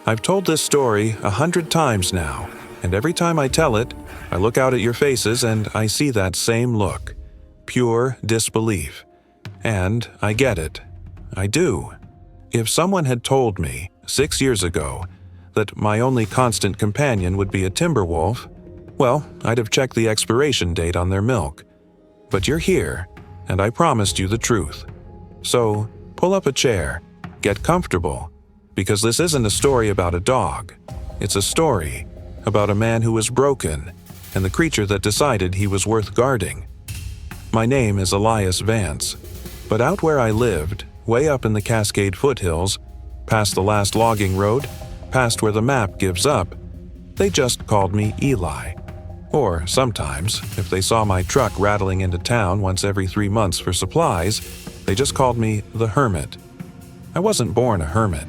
I've told this story 100 times now, and every time I tell it, I look out at your faces and I see that same look. Pure disbelief. And I get it. I do. If someone had told me 6 years ago that my only constant companion would be a timber wolf, well, I'd have checked the expiration date on their milk. But you're here, and I promised you the truth. So, pull up a chair, get comfortable, because this isn't a story about a dog. It's a story about a man who was broken and the creature that decided he was worth guarding. My name is Elias Vance, but out where I lived, way up in the Cascade foothills, past the last logging road, past where the map gives up, they just called me Eli. Or sometimes, if they saw my truck rattling into town once every 3 months for supplies, they just called me the Hermit. I wasn't born a hermit.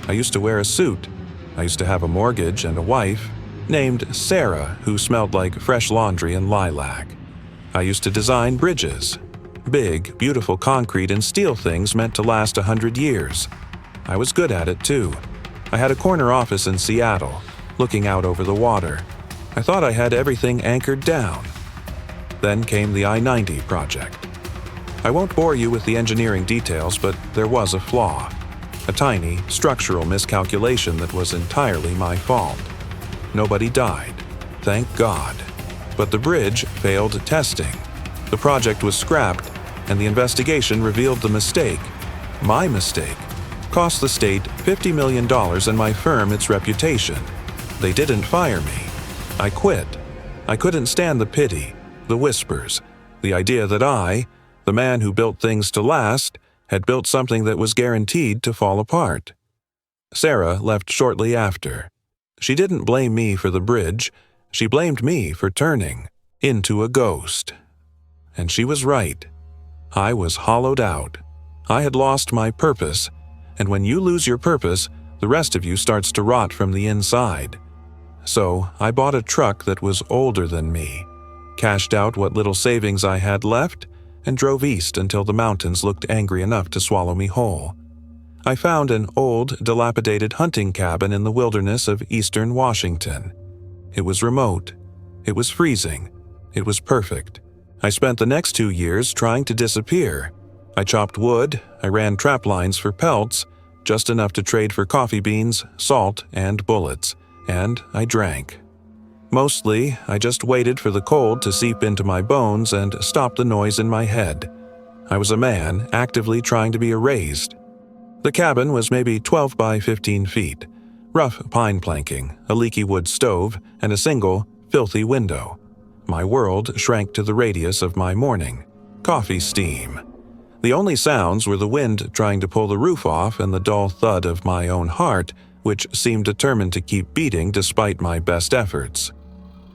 I used to wear a suit. I used to have a mortgage and a wife named Sarah who smelled like fresh laundry and lilac. I used to design bridges. Big, beautiful concrete and steel things meant to last 100 years. I was good at it too. I had a corner office in Seattle, looking out over the water. I thought I had everything anchored down. Then came the I-90 project. I won't bore you with the engineering details, but there was a flaw. A tiny, structural miscalculation that was entirely my fault. Nobody died, thank God. But the bridge failed testing. The project was scrapped, and the investigation revealed the mistake, my mistake, cost the state $50 million and my firm its reputation. They didn't fire me. I quit. I couldn't stand the pity, the whispers, the idea that I, the man who built things to last, had built something that was guaranteed to fall apart. Sarah left shortly after. She didn't blame me for the bridge. She blamed me for turning into a ghost. And she was right. I was hollowed out. I had lost my purpose, and when you lose your purpose, the rest of you starts to rot from the inside. So I bought a truck that was older than me, cashed out what little savings I had left, and drove east until the mountains looked angry enough to swallow me whole. I found an old, dilapidated hunting cabin in the wilderness of eastern Washington. It was remote. It was freezing. It was perfect. I spent the next 2 years trying to disappear. I chopped wood, I ran trap lines for pelts, just enough to trade for coffee beans, salt, and bullets, and I drank. Mostly, I just waited for the cold to seep into my bones and stop the noise in my head. I was a man actively trying to be erased. The cabin was maybe 12 by 15 feet, rough pine planking, a leaky wood stove, and a single, filthy window. My world shrank to the radius of my morning. Coffee steam. The only sounds were the wind trying to pull the roof off and the dull thud of my own heart, which seemed determined to keep beating despite my best efforts.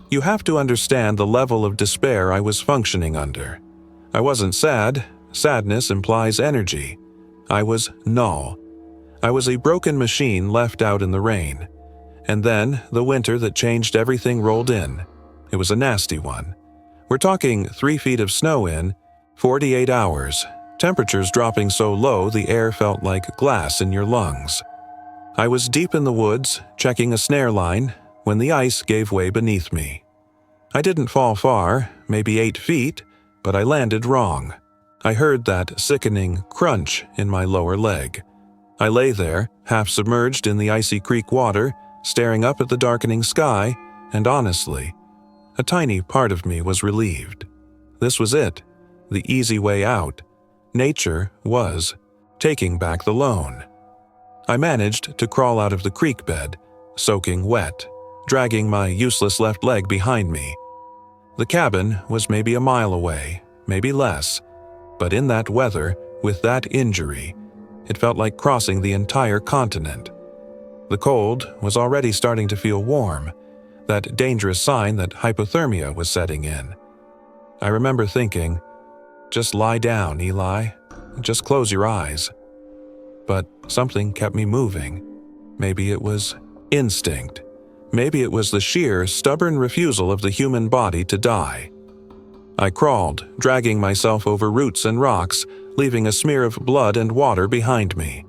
You have to understand the level of despair I was functioning under. I wasn't sad. Sadness implies energy. I was null. I was a broken machine left out in the rain. And then the winter that changed everything rolled in. It was a nasty one. We're talking 3 feet of snow in 48 hours, temperatures dropping so low the air felt like glass in your lungs. I was deep in the woods, checking a snare line, when the ice gave way beneath me. I didn't fall far, maybe 8 feet, but I landed wrong. I heard that sickening crunch in my lower leg. I lay there, half submerged in the icy creek water, staring up at the darkening sky, and honestly, a tiny part of me was relieved. This was it, the easy way out. Nature was taking back the loan. I managed to crawl out of the creek bed, soaking wet, dragging my useless left leg behind me. The cabin was maybe a mile away, maybe less, but in that weather, with that injury, it felt like crossing the entire continent. The cold was already starting to feel warm, that dangerous sign that hypothermia was setting in. I remember thinking, just lie down, Eli, just close your eyes. But something kept me moving. Maybe it was instinct. Maybe it was the sheer, stubborn refusal of the human body to die. I crawled, dragging myself over roots and rocks, leaving a smear of blood and water behind me.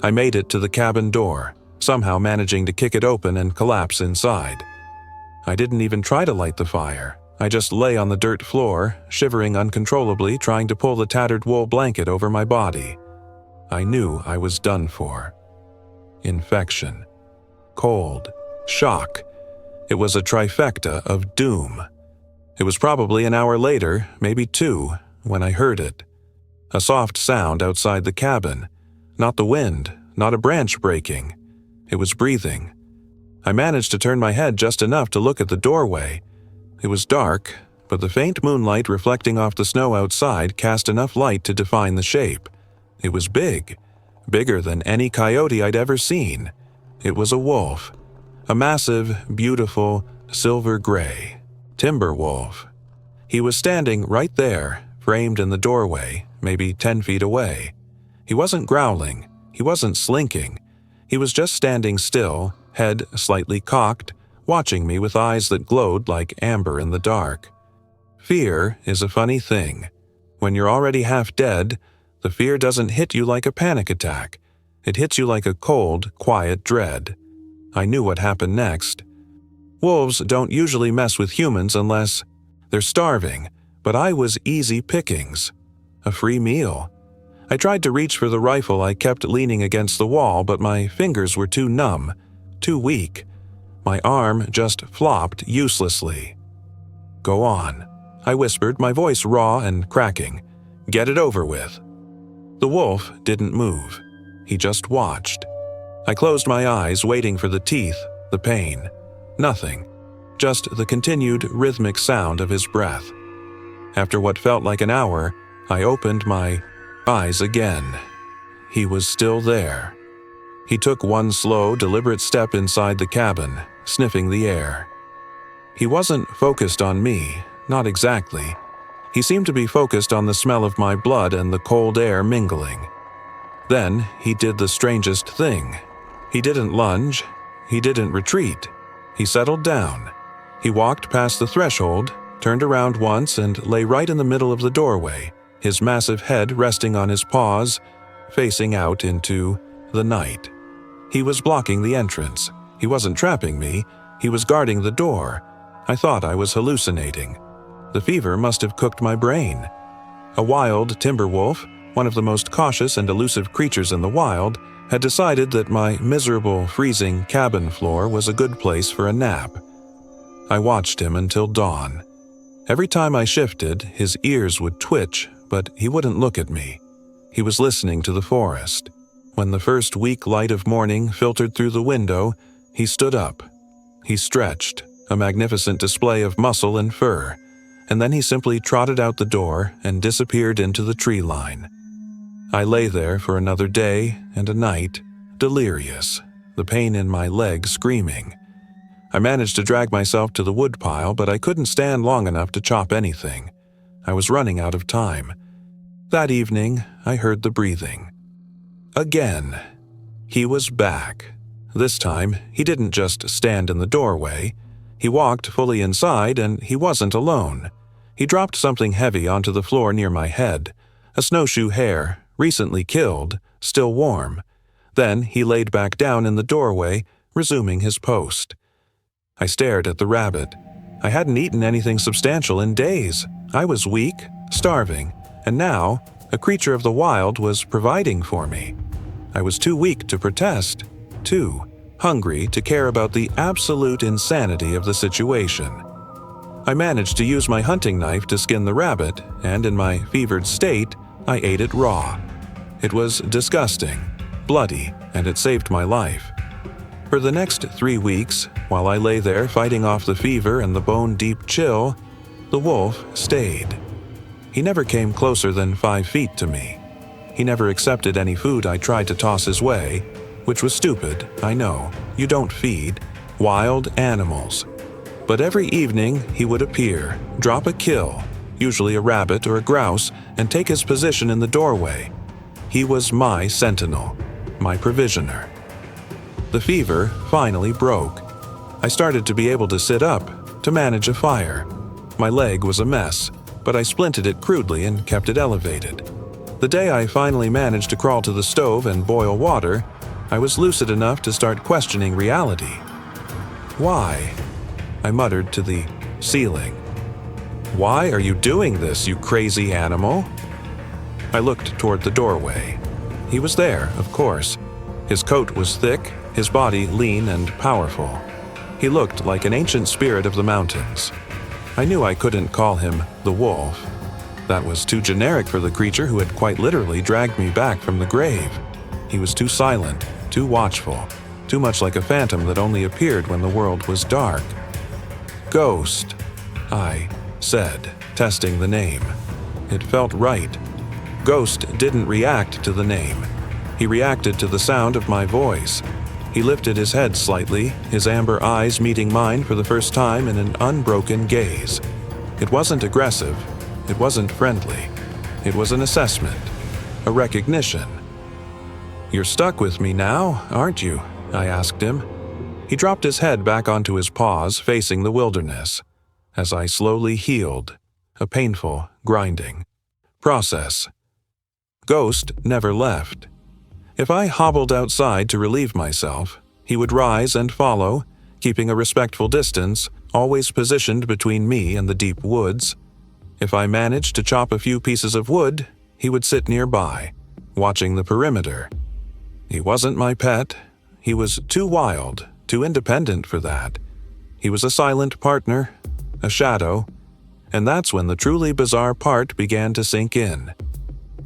I made it to the cabin door, somehow managing to kick it open and collapse inside. I didn't even try to light the fire. I just lay on the dirt floor, shivering uncontrollably, trying to pull the tattered wool blanket over my body. I knew I was done for. Infection. Cold. Shock. It was a trifecta of doom. It was probably an hour later, maybe 2, when I heard it. A soft sound outside the cabin. Not the wind, not a branch breaking. It was breathing. I managed to turn my head just enough to look at the doorway. It was dark, but the faint moonlight reflecting off the snow outside cast enough light to define the shape. It was big, bigger than any coyote I'd ever seen. It was a wolf, a massive, beautiful, silver gray, timber wolf. He was standing right there, framed in the doorway, maybe 10 feet away. He wasn't growling, he wasn't slinking. He was just standing still, head slightly cocked, watching me with eyes that glowed like amber in the dark. Fear is a funny thing. When you're already half dead, the fear doesn't hit you like a panic attack. It hits you like a cold, quiet dread. I knew what happened next. Wolves don't usually mess with humans unless they're starving, but I was easy pickings. A free meal. I tried to reach for the rifle I kept leaning against the wall, but my fingers were too numb, too weak. My arm just flopped uselessly. "Go on," I whispered, my voice raw and cracking. "Get it over with." The wolf didn't move. He just watched. I closed my eyes, waiting for the teeth, the pain. Nothing. Just the continued rhythmic sound of his breath. After what felt like an hour, I opened my eyes again. He was still there. He took one slow, deliberate step inside the cabin, sniffing the air. He wasn't focused on me, not exactly. He seemed to be focused on the smell of my blood and the cold air mingling. Then he did the strangest thing. He didn't lunge. He didn't retreat. He settled down. He walked past the threshold, turned around once, and lay right in the middle of the doorway, his massive head resting on his paws, facing out into the night. He was blocking the entrance. He wasn't trapping me. He was guarding the door. I thought I was hallucinating. The fever must have cooked my brain. A wild timber wolf, one of the most cautious and elusive creatures in the wild, had decided that my miserable, freezing cabin floor was a good place for a nap. I watched him until dawn. Every time I shifted, his ears would twitch, but he wouldn't look at me. He was listening to the forest. When the first weak light of morning filtered through the window, he stood up. He stretched, a magnificent display of muscle and fur, and then he simply trotted out the door and disappeared into the tree line. I lay there for another day and a night, delirious, the pain in my leg screaming. I managed to drag myself to the woodpile, but I couldn't stand long enough to chop anything. I was running out of time. That evening, I heard the breathing. Again. He was back. This time, he didn't just stand in the doorway. He walked fully inside, and he wasn't alone. He dropped something heavy onto the floor near my head, a snowshoe hare, recently killed, still warm. Then he laid back down in the doorway, resuming his post. I stared at the rabbit. I hadn't eaten anything substantial in days. I was weak, starving, and now a creature of the wild was providing for me. I was too weak to protest, too hungry to care about the absolute insanity of the situation. I managed to use my hunting knife to skin the rabbit, and in my fevered state, I ate it raw. It was disgusting, bloody, and it saved my life. For the next 3 weeks, while I lay there fighting off the fever and the bone-deep chill, the wolf stayed. He never came closer than 5 feet to me. He never accepted any food I tried to toss his way, which was stupid, I know. You don't feed wild animals. But every evening he would appear, drop a kill, usually a rabbit or a grouse, and take his position in the doorway. He was my sentinel, my provisioner. The fever finally broke. I started to be able to sit up, to manage a fire. My leg was a mess, but I splinted it crudely and kept it elevated. The day I finally managed to crawl to the stove and boil water, I was lucid enough to start questioning reality. Why? I muttered to the ceiling. Why are you doing this, you crazy animal? I looked toward the doorway. He was there, of course. His coat was thick, his body lean and powerful. He looked like an ancient spirit of the mountains. I knew I couldn't call him the wolf. That was too generic for the creature who had quite literally dragged me back from the grave. He was too silent, too watchful, too much like a phantom that only appeared when the world was dark. Ghost, I said, testing the name. It felt right. Ghost didn't react to the name. He reacted to the sound of my voice. He lifted his head slightly, his amber eyes meeting mine for the first time in an unbroken gaze. It wasn't aggressive. It wasn't friendly. It was an assessment, a recognition. "You're stuck with me now, aren't you?" I asked him. He dropped his head back onto his paws, facing the wilderness. As I slowly healed, a painful, grinding process. Ghost never left. If I hobbled outside to relieve myself, he would rise and follow, keeping a respectful distance, always positioned between me and the deep woods. If I managed to chop a few pieces of wood, he would sit nearby, watching the perimeter. He wasn't my pet. He was too wild, too independent for that. He was a silent partner, a shadow, and that's when the truly bizarre part began to sink in.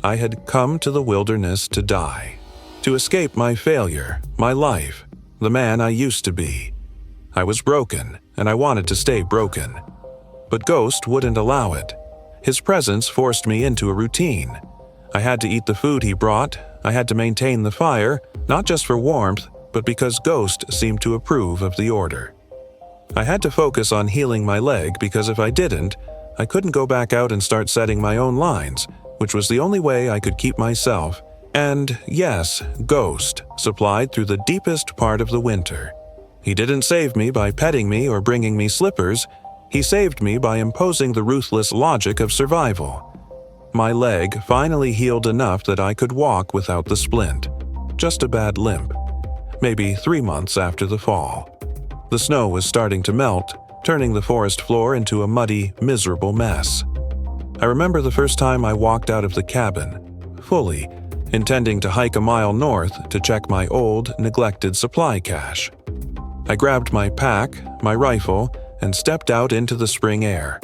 I had come to the wilderness to die, to escape my failure, my life, the man I used to be. I was broken, and I wanted to stay broken. But Ghost wouldn't allow it. His presence forced me into a routine. I had to eat the food he brought. I had to maintain the fire, not just for warmth, but because Ghost seemed to approve of the order. I had to focus on healing my leg because if I didn't, I couldn't go back out and start setting my own lines, which was the only way I could keep myself, and, yes, Ghost, supplied through the deepest part of the winter. He didn't save me by petting me or bringing me slippers. He saved me by imposing the ruthless logic of survival. My leg finally healed enough that I could walk without the splint. Just a bad limp. Maybe 3 months after the fall. The snow was starting to melt, turning the forest floor into a muddy, miserable mess. I remember the first time I walked out of the cabin, fully, intending to hike a mile north to check my old, neglected supply cache. I grabbed my pack, my rifle, and stepped out into the spring air.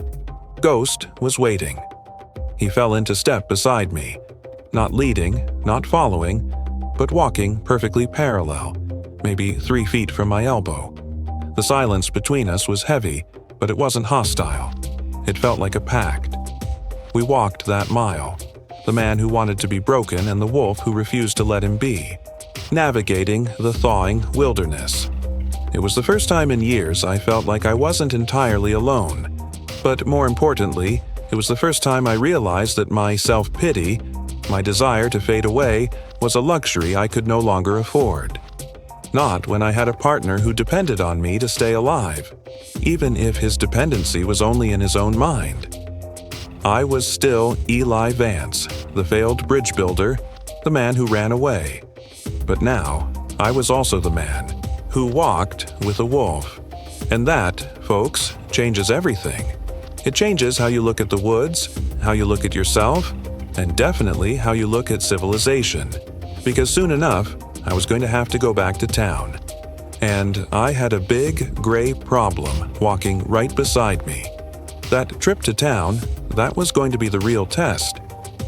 Ghost was waiting. He fell into step beside me, not leading, not following, but walking perfectly parallel, maybe 3 feet from my elbow. The silence between us was heavy, but it wasn't hostile. It felt like a pact. We walked that mile, the man who wanted to be broken and the wolf who refused to let him be, navigating the thawing wilderness. It was the first time in years I felt like I wasn't entirely alone. But more importantly, it was the first time I realized that my self-pity, my desire to fade away, was a luxury I could no longer afford. Not when I had a partner who depended on me to stay alive, even if his dependency was only in his own mind. I was still Eli Vance, the failed bridge builder, the man who ran away. But now, I was also the man who walked with a wolf. And that, folks, changes everything. It changes how you look at the woods, how you look at yourself, and definitely how you look at civilization. Because soon enough, I was going to have to go back to town. And I had a big, gray problem walking right beside me. That trip to town, that was going to be the real test.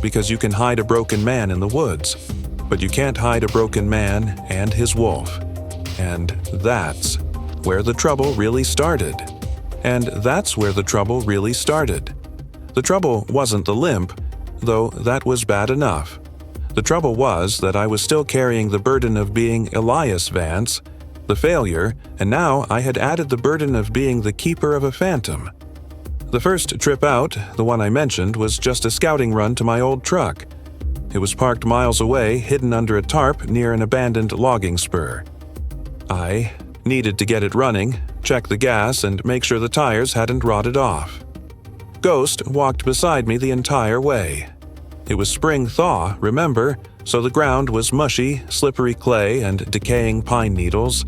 Because you can hide a broken man in the woods, but you can't hide a broken man and his wolf. And that's where the trouble really started. The trouble wasn't the limp, though that was bad enough. The trouble was that I was still carrying the burden of being Elias Vance, the failure, and now I had added the burden of being the keeper of a phantom. The first trip out, the one I mentioned, was just a scouting run to my old truck. It was parked miles away, hidden under a tarp near an abandoned logging spur. I needed to get it running, check the gas, and make sure the tires hadn't rotted off. Ghost walked beside me the entire way. It was spring thaw, remember, So the ground was mushy, slippery clay and decaying pine needles.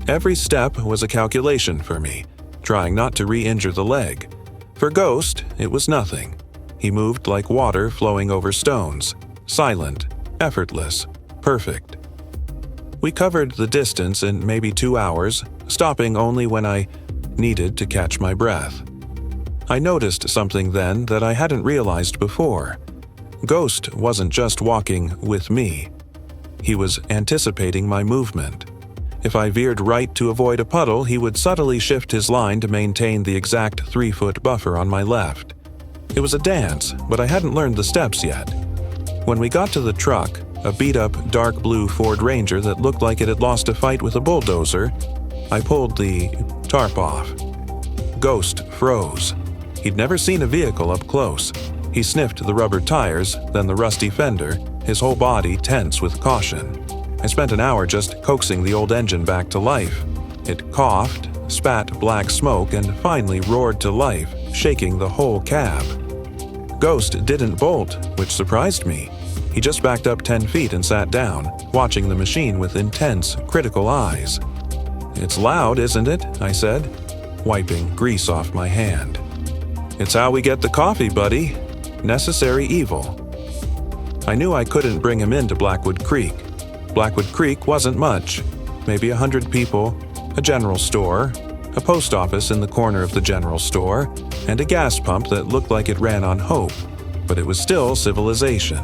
Every step was a calculation for me, trying not to re-injure the leg. For Ghost, it was nothing. He moved like water flowing over stones, silent, effortless, perfect. We covered the distance in maybe 2 hours, stopping only when I needed to catch my breath. I noticed something then that I hadn't realized before. Ghost wasn't just walking with me. He was anticipating my movement. If I veered right to avoid a puddle, he would subtly shift his line to maintain the exact 3-foot buffer on my left. It was a dance, but I hadn't learned the steps yet. When we got to the truck, a beat-up dark blue Ford Ranger that looked like it had lost a fight with a bulldozer, I pulled the tarp off. Ghost froze. He'd never seen a vehicle up close. He sniffed the rubber tires, then the rusty fender, his whole body tense with caution. I spent an hour just coaxing the old engine back to life. It coughed, spat black smoke, and finally roared to life, shaking the whole cab. Ghost didn't bolt, which surprised me. He just backed up 10 feet and sat down, watching the machine with intense, critical eyes. "It's loud, isn't it?" I said, wiping grease off my hand. "It's how we get the coffee, buddy. Necessary evil." I knew I couldn't bring him into Blackwood Creek. Blackwood Creek wasn't much, maybe 100 people, a general store, a post office in the corner of the general store, and a gas pump that looked like it ran on hope, but it was still civilization.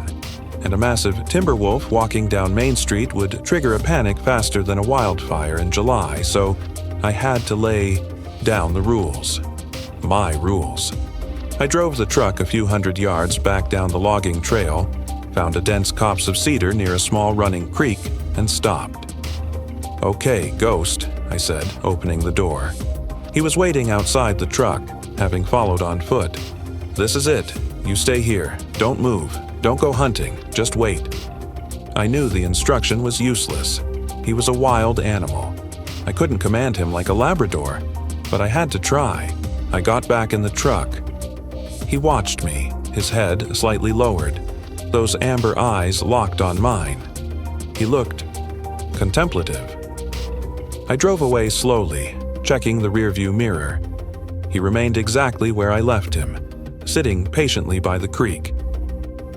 And a massive timber wolf walking down Main Street would trigger a panic faster than a wildfire in July, so I had to lay down the rules. My rules. I drove the truck a few hundred yards back down the logging trail, found a dense copse of cedar near a small running creek, and stopped. "Okay, Ghost," I said, opening the door. He was waiting outside the truck, having followed on foot. "This is it. You stay here. Don't move. Don't go hunting. Just wait." I knew the instruction was useless. He was a wild animal. I couldn't command him like a Labrador, but I had to try. I got back in the truck. He watched me, his head slightly lowered, those amber eyes locked on mine. He looked contemplative. I drove away slowly, checking the rearview mirror. He remained exactly where I left him, sitting patiently by the creek.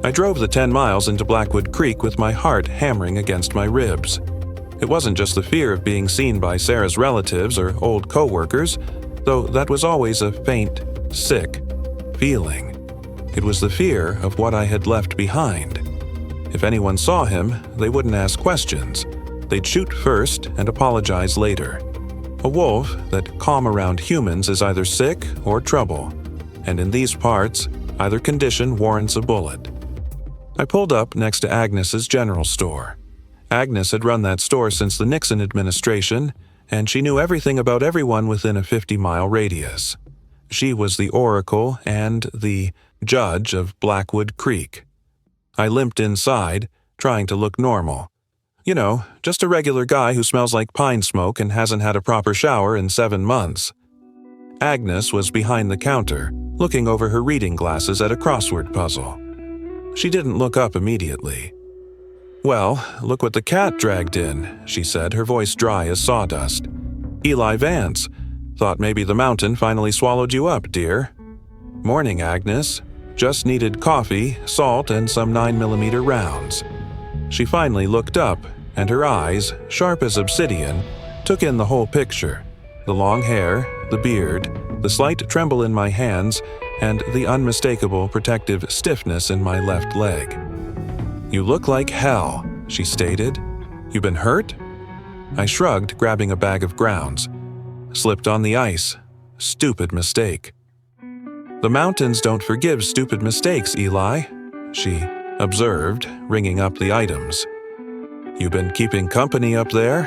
I drove the 10 miles into Blackwood Creek with my heart hammering against my ribs. It wasn't just the fear of being seen by Sarah's relatives or old co-workers, though that was always a faint, sick feeling. It was the fear of what I had left behind. If anyone saw him, they wouldn't ask questions. They'd shoot first and apologize later. A wolf that calm around humans is either sick or trouble, and in these parts, either condition warrants a bullet. I pulled up next to Agnes's general store. Agnes had run that store since the Nixon administration, and she knew everything about everyone within a 50-mile radius. She was the oracle and the judge of Blackwood Creek. I limped inside, trying to look normal. You know, just a regular guy who smells like pine smoke and hasn't had a proper shower in 7 months. Agnes was behind the counter, looking over her reading glasses at a crossword puzzle. She didn't look up immediately. "Well, look what the cat dragged in," she said, her voice dry as sawdust. "Eli Vance. Thought maybe the mountain finally swallowed you up, dear." "Morning, Agnes. Just needed coffee, salt, and some 9mm rounds." She finally looked up, and her eyes, sharp as obsidian, took in the whole picture. The long hair, the beard, the slight tremble in my hands, and the unmistakable protective stiffness in my left leg. "You look like hell," she stated. "You been hurt?" I shrugged, grabbing a bag of grounds. "Slipped on the ice. Stupid mistake." "The mountains don't forgive stupid mistakes, Eli," she observed, ringing up the items. "You been keeping company up there?"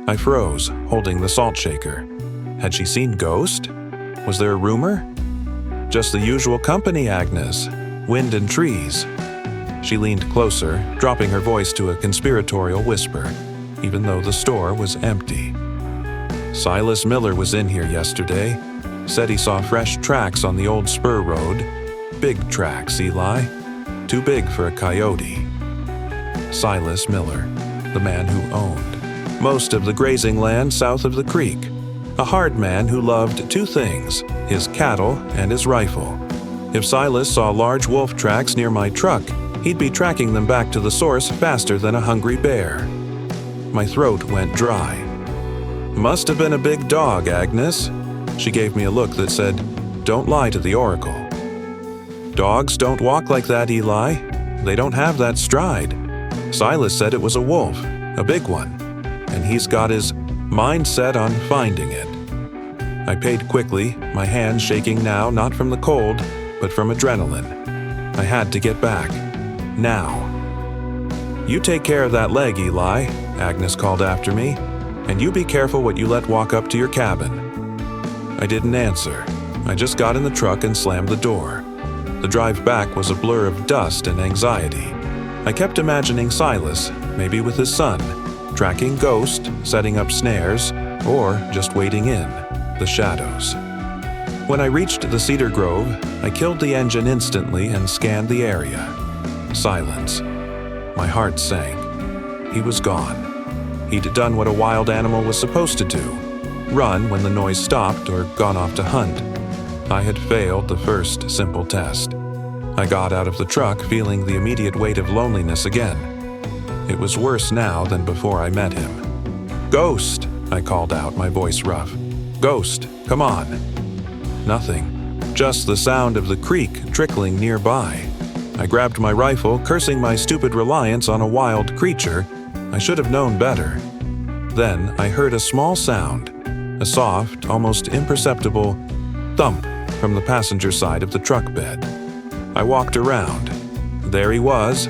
I froze, holding the salt shaker. Had she seen Ghost? Was there a rumor? "Just the usual company, Agnes. Wind and trees." She leaned closer, dropping her voice to a conspiratorial whisper, even though the store was empty. "Silas Miller was in here yesterday. Said he saw fresh tracks on the old spur road. Big tracks, Eli. Too big for a coyote." Silas Miller, the man who owned most of the grazing land south of the creek. A hard man who loved two things, his cattle and his rifle. If Silas saw large wolf tracks near my truck, he'd be tracking them back to the source faster than a hungry bear. My throat went dry. "Must have been a big dog, Agnes." She gave me a look that said, "Don't lie to the Oracle." "Dogs don't walk like that, Eli. They don't have that stride. Silas said it was a wolf, a big one, and he's got his mind set on finding it." I paid quickly, my hands shaking now not from the cold, but from adrenaline. I had to get back. Now. "You take care of that leg, Eli," Agnes called after me, "and you be careful what you let walk up to your cabin." I didn't answer. I just got in the truck and slammed the door. The drive back was a blur of dust and anxiety. I kept imagining Silas, maybe with his son, tracking Ghost, setting up snares, or just waiting in the shadows. When I reached the cedar grove, I killed the engine instantly and scanned the area. Silence. My heart sank. He was gone. He'd done what a wild animal was supposed to do: run when the noise stopped or gone off to hunt. I had failed the first simple test. I got out of the truck feeling the immediate weight of loneliness again. It was worse now than before I met him. "Ghost!" I called out, my voice rough. "Ghost, come on." Nothing. Just the sound of the creek trickling nearby. I grabbed my rifle, cursing my stupid reliance on a wild creature. I should have known better. Then I heard a small sound, a soft, almost imperceptible thump from the passenger side of the truck bed. I walked around. There he was.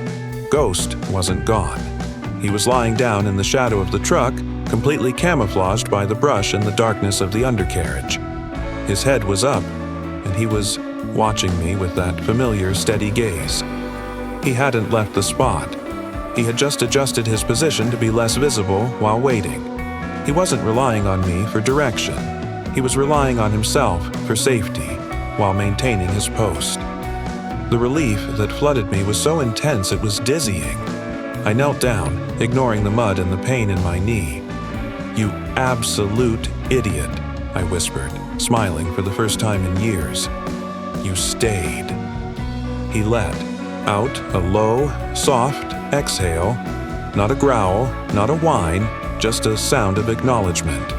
Ghost wasn't gone. He was lying down in the shadow of the truck, completely camouflaged by the brush and the darkness of the undercarriage. His head was up, and he was watching me with that familiar, steady gaze. He hadn't left the spot. He had just adjusted his position to be less visible while waiting. He wasn't relying on me for direction. He was relying on himself for safety while maintaining his post. The relief that flooded me was so intense it was dizzying. I knelt down, ignoring the mud and the pain in my knee. "You absolute idiot," I whispered, smiling for the first time in years. "You stayed." He let out a low, soft exhale, not a growl, not a whine, just a sound of acknowledgement.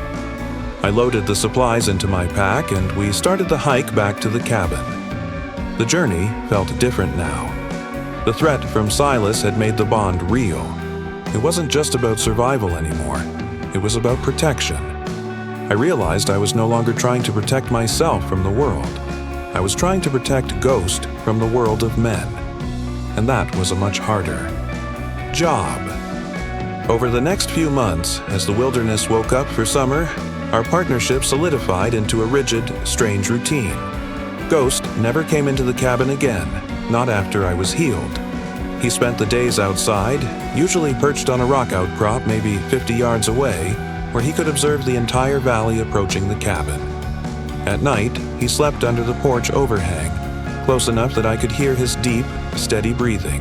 I loaded the supplies into my pack and we started the hike back to the cabin. The journey felt different now. The threat from Silas had made the bond real. It wasn't just about survival anymore. It was about protection. I realized I was no longer trying to protect myself from the world. I was trying to protect Ghost from the world of men. And that was a much harder job. Over the next few months, as the wilderness woke up for summer, our partnership solidified into a rigid, strange routine. Ghost never came into the cabin again, not after I was healed. He spent the days outside, usually perched on a rock outcrop maybe 50 yards away, where he could observe the entire valley approaching the cabin. At night, he slept under the porch overhang, close enough that I could hear his deep, steady breathing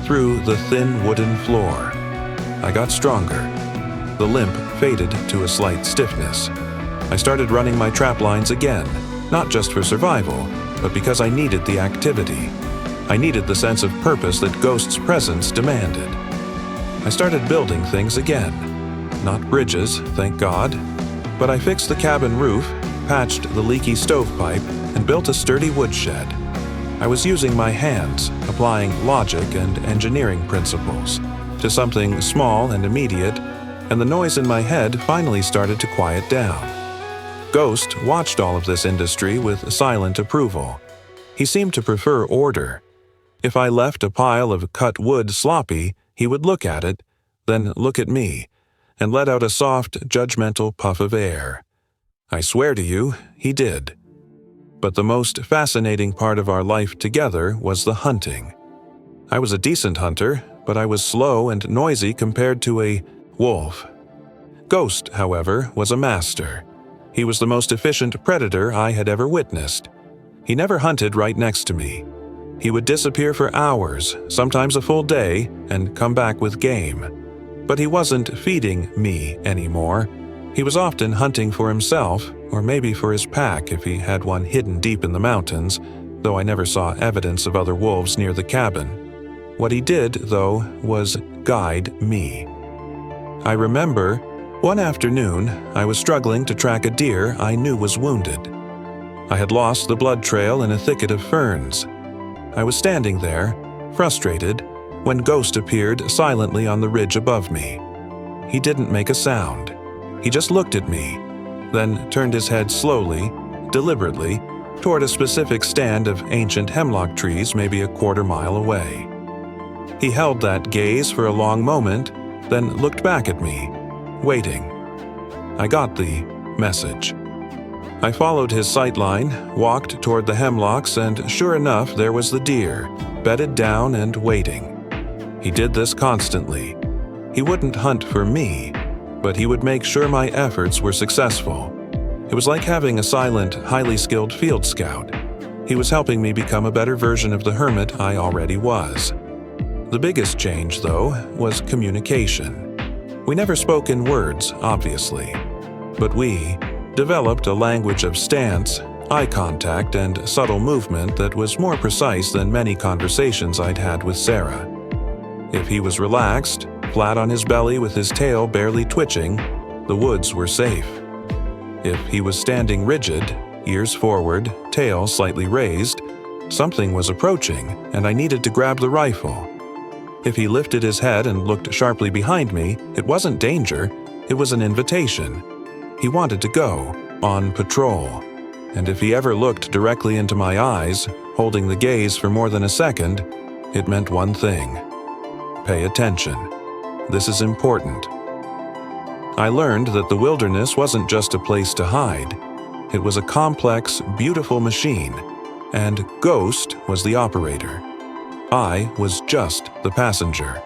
through the thin wooden floor. I got stronger. The limp faded to a slight stiffness. I started running my trap lines again, not just for survival, but because I needed the activity. I needed the sense of purpose that Ghost's presence demanded. I started building things again. Not bridges, thank God, but I fixed the cabin roof, patched the leaky stovepipe, and built a sturdy woodshed. I was using my hands, applying logic and engineering principles to something small and immediate, and the noise in my head finally started to quiet down. Ghost watched all of this industry with silent approval. He seemed to prefer order. If I left a pile of cut wood sloppy, he would look at it, then look at me, and let out a soft, judgmental puff of air. I swear to you, he did. But the most fascinating part of our life together was the hunting. I was a decent hunter, but I was slow and noisy compared to a wolf. Ghost, however, was a master. He was the most efficient predator I had ever witnessed. He never hunted right next to me. He would disappear for hours, sometimes a full day, and come back with game. But he wasn't feeding me anymore. He was often hunting for himself, or maybe for his pack if he had one hidden deep in the mountains, though I never saw evidence of other wolves near the cabin. What he did, though, was guide me. I remember, one afternoon, I was struggling to track a deer I knew was wounded. I had lost the blood trail in a thicket of ferns. I was standing there, frustrated, when Ghost appeared silently on the ridge above me. He didn't make a sound. He just looked at me, then turned his head slowly, deliberately, toward a specific stand of ancient hemlock trees maybe a quarter-mile away. He held that gaze for a long moment, then looked back at me, waiting. I got the message. I followed his sightline, walked toward the hemlocks, and sure enough, there was the deer, bedded down and waiting. He did this constantly. He wouldn't hunt for me, but he would make sure my efforts were successful. It was like having a silent, highly skilled field scout. He was helping me become a better version of the hermit I already was. The biggest change, though, was communication. We never spoke in words, obviously, but we developed a language of stance, eye contact, and subtle movement that was more precise than many conversations I'd had with Sarah. If he was relaxed, flat on his belly with his tail barely twitching, the woods were safe. If he was standing rigid, ears forward, tail slightly raised, something was approaching, and I needed to grab the rifle. If he lifted his head and looked sharply behind me, it wasn't danger, it was an invitation. He wanted to go, on patrol. And if he ever looked directly into my eyes, holding the gaze for more than a second, it meant one thing. Pay attention. This is important. I learned that the wilderness wasn't just a place to hide. It was a complex, beautiful machine, and Ghost was the operator. I was just the passenger.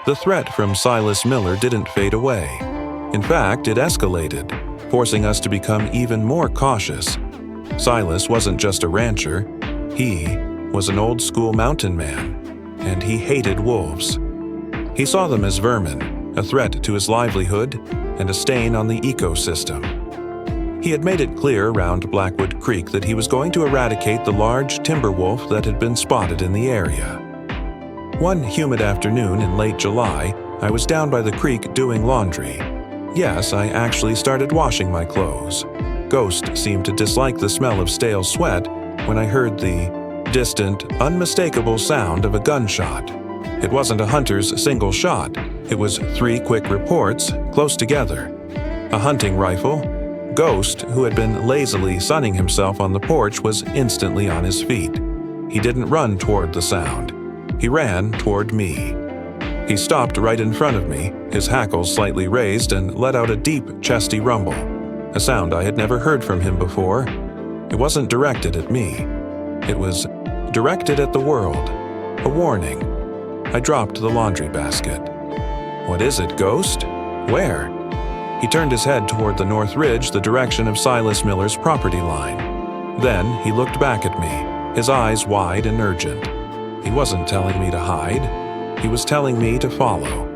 The threat from Silas Miller didn't fade away. In fact, it escalated, forcing us to become even more cautious. Silas wasn't just a rancher. He was an old-school mountain man, and he hated wolves. He saw them as vermin, a threat to his livelihood, and a stain on the ecosystem. He had made it clear around Blackwood Creek that he was going to eradicate the large timber wolf that had been spotted in the area. One humid afternoon in late July, I was down by the creek doing laundry. Yes, I actually started washing my clothes. Ghost seemed to dislike the smell of stale sweat when I heard the distant, unmistakable sound of a gunshot. It wasn't a hunter's single shot. It was 3 quick reports, close together. A hunting rifle. Ghost, who had been lazily sunning himself on the porch, was instantly on his feet. He didn't run toward the sound. He ran toward me. He stopped right in front of me, his hackles slightly raised, and let out a deep, chesty rumble, a sound I had never heard from him before. It wasn't directed at me. It was directed at the world. A warning. I dropped the laundry basket. "What is it, Ghost? Where?" He turned his head toward the north ridge, the direction of Silas Miller's property line. Then he looked back at me, his eyes wide and urgent. He wasn't telling me to hide. He was telling me to follow.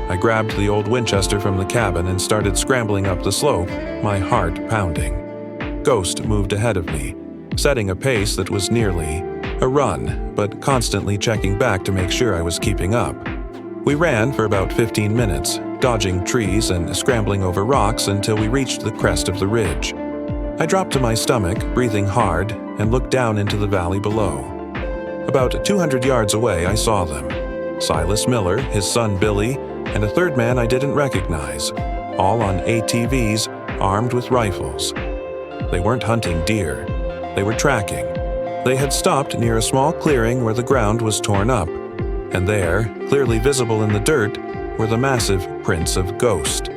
I grabbed the old Winchester from the cabin and started scrambling up the slope, my heart pounding. Ghost moved ahead of me, setting a pace that was nearly a run, but constantly checking back to make sure I was keeping up. We ran for about 15 minutes, dodging trees and scrambling over rocks until we reached the crest of the ridge. I dropped to my stomach, breathing hard, and looked down into the valley below. About 200 yards away, I saw them. Silas Miller, his son Billy, and a third man I didn't recognize, all on ATVs, armed with rifles. They weren't hunting deer. They were tracking. They had stopped near a small clearing where the ground was torn up, and there, clearly visible in the dirt, were the massive prints of Ghost.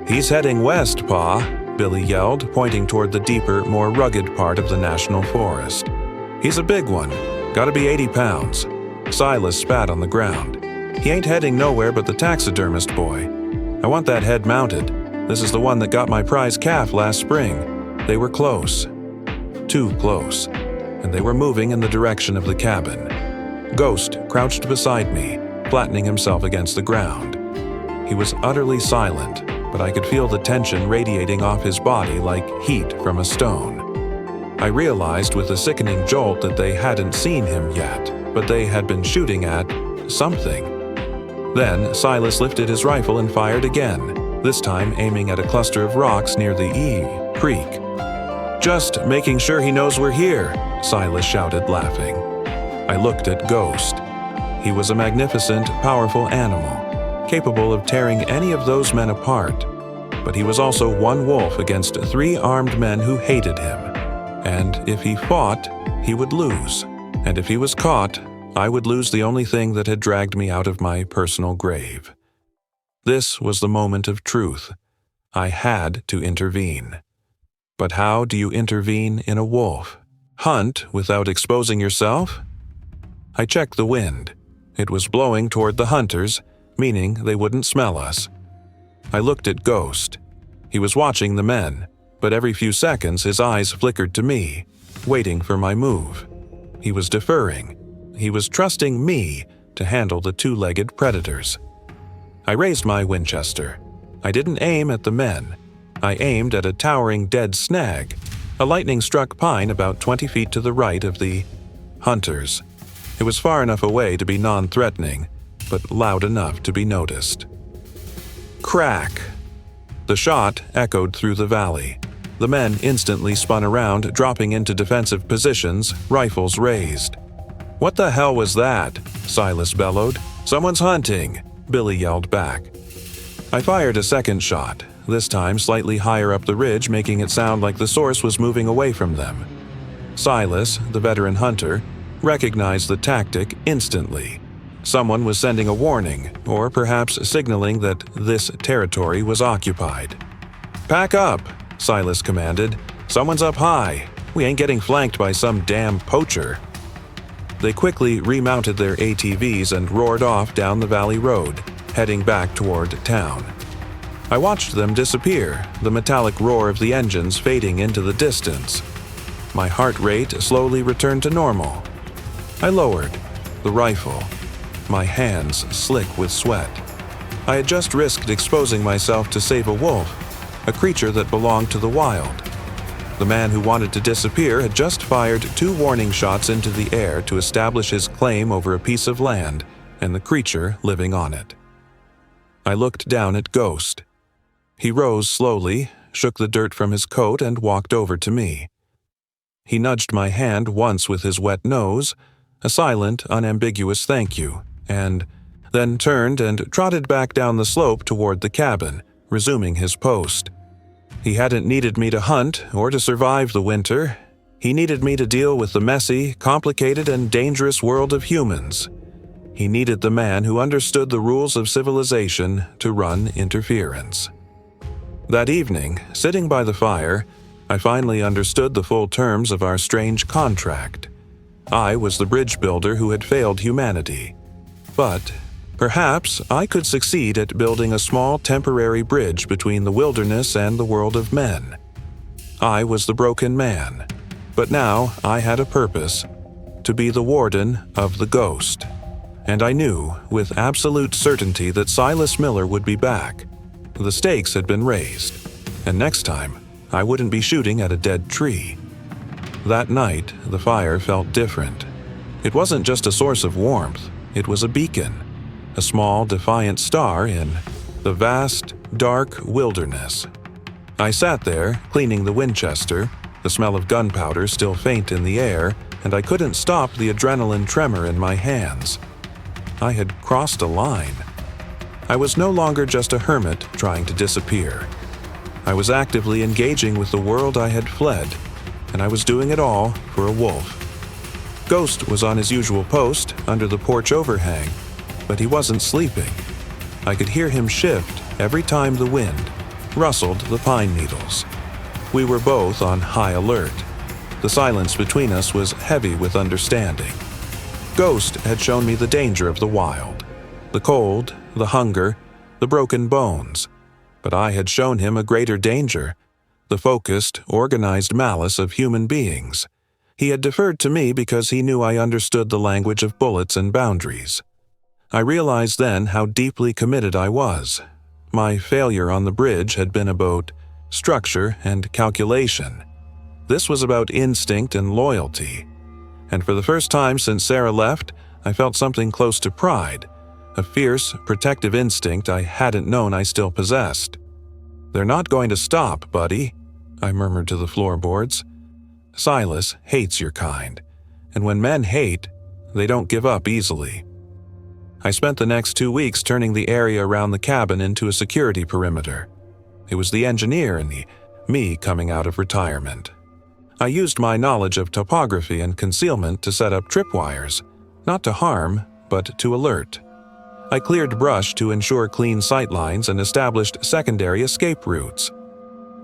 "He's heading west, Pa," Billy yelled, pointing toward the deeper, more rugged part of the national forest. "He's a big one. Gotta be 80 pounds. Silas spat on the ground. "He ain't heading nowhere but the taxidermist boy. I want that head mounted. This is the one that got my prize calf last spring. They were close. Too close. and they were moving in the direction of the cabin. Ghost crouched beside me, flattening himself against the ground. He was utterly silent, but I could feel the tension radiating off his body like heat from a stone. I realized with a sickening jolt that they hadn't seen him yet, but they had been shooting at something. Then Silas lifted his rifle and fired again, this time aiming at a cluster of rocks near the creek. "Just making sure he knows we're here," Silas shouted, laughing. I looked at Ghost. He was a magnificent, powerful animal, capable of tearing any of those men apart. But he was also one wolf against 3 armed men who hated him. And if he fought, he would lose. And if he was caught, I would lose the only thing that had dragged me out of my personal grave. This was the moment of truth. I had to intervene. But how do you intervene in a wolf? Hunt without exposing yourself? I checked the wind. It was blowing toward the hunters, meaning they wouldn't smell us. I looked at Ghost. He was watching the men, but every few seconds his eyes flickered to me, waiting for my move. He was deferring. He was trusting me to handle the 2-legged predators. I raised my Winchester. I didn't aim at the men. I aimed at a towering dead snag, a lightning-struck pine about 20 feet to the right of the hunters. It was far enough away to be non-threatening, but loud enough to be noticed. Crack! The shot echoed through the valley. The men instantly spun around, dropping into defensive positions, rifles raised. "What the hell was that?" Silas bellowed. "Someone's hunting," Billy yelled back. I fired a second shot, this time slightly higher up the ridge, making it sound like the source was moving away from them. Silas, the veteran hunter, recognized the tactic instantly. Someone was sending a warning, or perhaps signaling that this territory was occupied. "Pack up," Silas commanded. "Someone's up high. We ain't getting flanked by some damn poacher." They quickly remounted their ATVs and roared off down the valley road, heading back toward town. I watched them disappear, the metallic roar of the engines fading into the distance. My heart rate slowly returned to normal. I lowered the rifle, my hands slick with sweat. I had just risked exposing myself to save a wolf, a creature that belonged to the wild. The man who wanted to disappear had just fired 2 warning shots into the air to establish his claim over a piece of land and the creature living on it. I looked down at Ghost. He rose slowly, shook the dirt from his coat, and walked over to me. He nudged my hand once with his wet nose, a silent, unambiguous thank you, and then turned and trotted back down the slope toward the cabin, resuming his post. He hadn't needed me to hunt or to survive the winter. He needed me to deal with the messy, complicated, and dangerous world of humans. He needed the man who understood the rules of civilization to run interference. That evening, sitting by the fire, I finally understood the full terms of our strange contract. I was the bridge builder who had failed humanity. But perhaps I could succeed at building a small temporary bridge between the wilderness and the world of men. I was the broken man, but now I had a purpose: to be the warden of the Ghost. And I knew with absolute certainty that Silas Miller would be back. The stakes had been raised, and next time I wouldn't be shooting at a dead tree. That night, the fire felt different. It wasn't just a source of warmth, it was a beacon, a small, defiant star in the vast, dark wilderness. I sat there, cleaning the Winchester, the smell of gunpowder still faint in the air, and I couldn't stop the adrenaline tremor in my hands. I had crossed a line. I was no longer just a hermit trying to disappear. I was actively engaging with the world I had fled, and I was doing it all for a wolf. Ghost was on his usual post, under the porch overhang, but he wasn't sleeping. I could hear him shift every time the wind rustled the pine needles. We were both on high alert. The silence between us was heavy with understanding. Ghost had shown me the danger of the wild, the cold, the hunger, the broken bones. But I had shown him a greater danger, the focused, organized malice of human beings. He had deferred to me because he knew I understood the language of bullets and boundaries. I realized then how deeply committed I was. My failure on the bridge had been about structure and calculation. This was about instinct and loyalty. And for the first time since Sarah left, I felt something close to pride, a fierce, protective instinct I hadn't known I still possessed. "They're not going to stop, buddy," I murmured to the floorboards. "Silas hates your kind, and when men hate, they don't give up easily." I spent the next 2 weeks turning the area around the cabin into a security perimeter. It was the engineer in me coming out of retirement. I used my knowledge of topography and concealment to set up tripwires, not to harm, but to alert. I cleared brush to ensure clean sightlines and established secondary escape routes.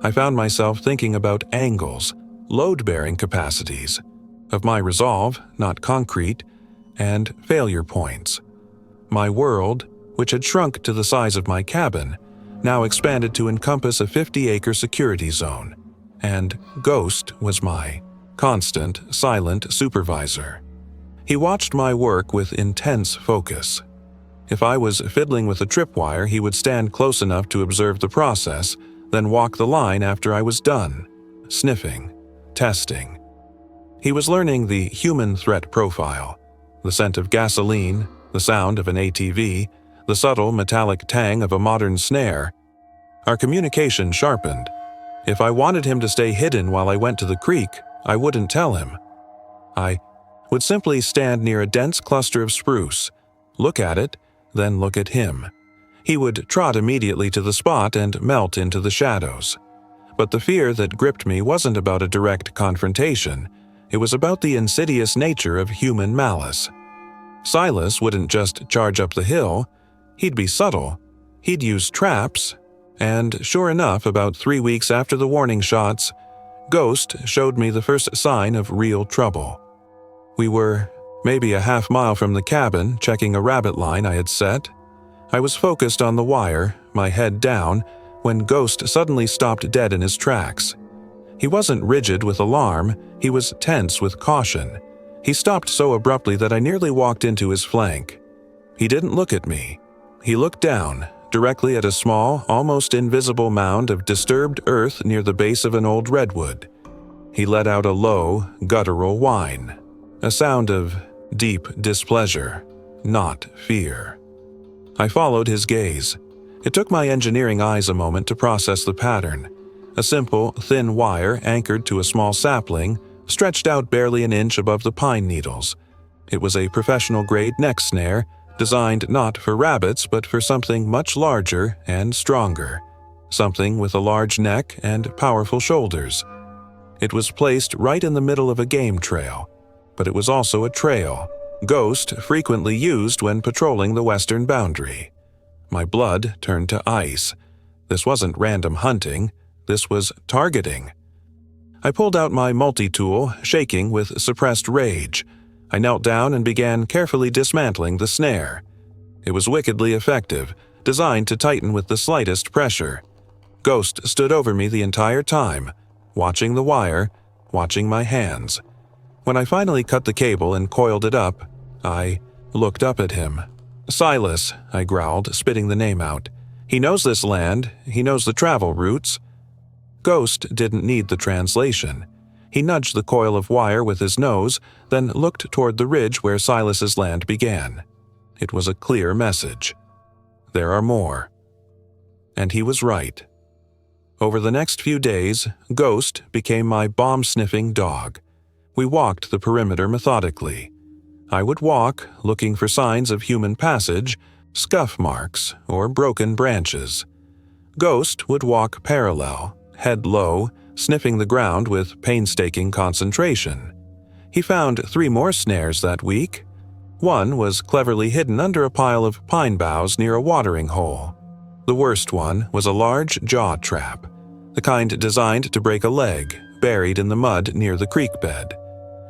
I found myself thinking about angles, load-bearing capacities, of my resolve, not concrete, and failure points. My world, which had shrunk to the size of my cabin, now expanded to encompass a 50-acre security zone, and Ghost was my constant, silent supervisor. He watched my work with intense focus. If I was fiddling with a tripwire, he would stand close enough to observe the process, then walk the line after I was done, sniffing, testing. He was learning the human threat profile, the scent of gasoline, the sound of an ATV, the subtle metallic tang of a modern snare. Our communication sharpened. If I wanted him to stay hidden while I went to the creek, I wouldn't tell him. I would simply stand near a dense cluster of spruce, look at it, then look at him. He would trot immediately to the spot and melt into the shadows. But the fear that gripped me wasn't about a direct confrontation. It was about the insidious nature of human malice. Silas wouldn't just charge up the hill. He'd be subtle. He'd use traps. And sure enough, about 3 weeks after the warning shots, Ghost showed me the first sign of real trouble. We were maybe a half mile from the cabin, checking a rabbit line I had set. I was focused on the wire, my head down, when Ghost suddenly stopped dead in his tracks. He wasn't rigid with alarm, he was tense with caution. He stopped so abruptly that I nearly walked into his flank. He didn't look at me. He looked down, directly at a small, almost invisible mound of disturbed earth near the base of an old redwood. He let out a low, guttural whine, a sound of deep displeasure, not fear. I followed his gaze. It took my engineering eyes a moment to process the pattern. A simple, thin wire anchored to a small sapling, stretched out barely an inch above the pine needles. It was a professional-grade neck snare, designed not for rabbits but for something much larger and stronger, something with a large neck and powerful shoulders. It was placed right in the middle of a game trail, but it was also a trail, Ghost frequently used when patrolling the western boundary. My blood turned to ice. This wasn't random hunting, this was targeting. I pulled out my multi-tool, shaking with suppressed rage. I knelt down and began carefully dismantling the snare. It was wickedly effective, designed to tighten with the slightest pressure. Ghost stood over me the entire time, watching the wire, watching my hands. When I finally cut the cable and coiled it up, I looked up at him. "Silas," I growled, spitting the name out. "He knows this land, he knows the travel routes." Ghost didn't need the translation. He nudged the coil of wire with his nose, then looked toward the ridge where Silas's land began. It was a clear message. There are more. And he was right. Over the next few days, Ghost became my bomb-sniffing dog. We walked the perimeter methodically. I would walk, looking for signs of human passage, scuff marks, or broken branches. Ghost would walk parallel, head low, sniffing the ground with painstaking concentration. He found 3 more snares that week. One was cleverly hidden under a pile of pine boughs near a watering hole. The worst one was a large jaw trap, the kind designed to break a leg, buried in the mud near the creek bed.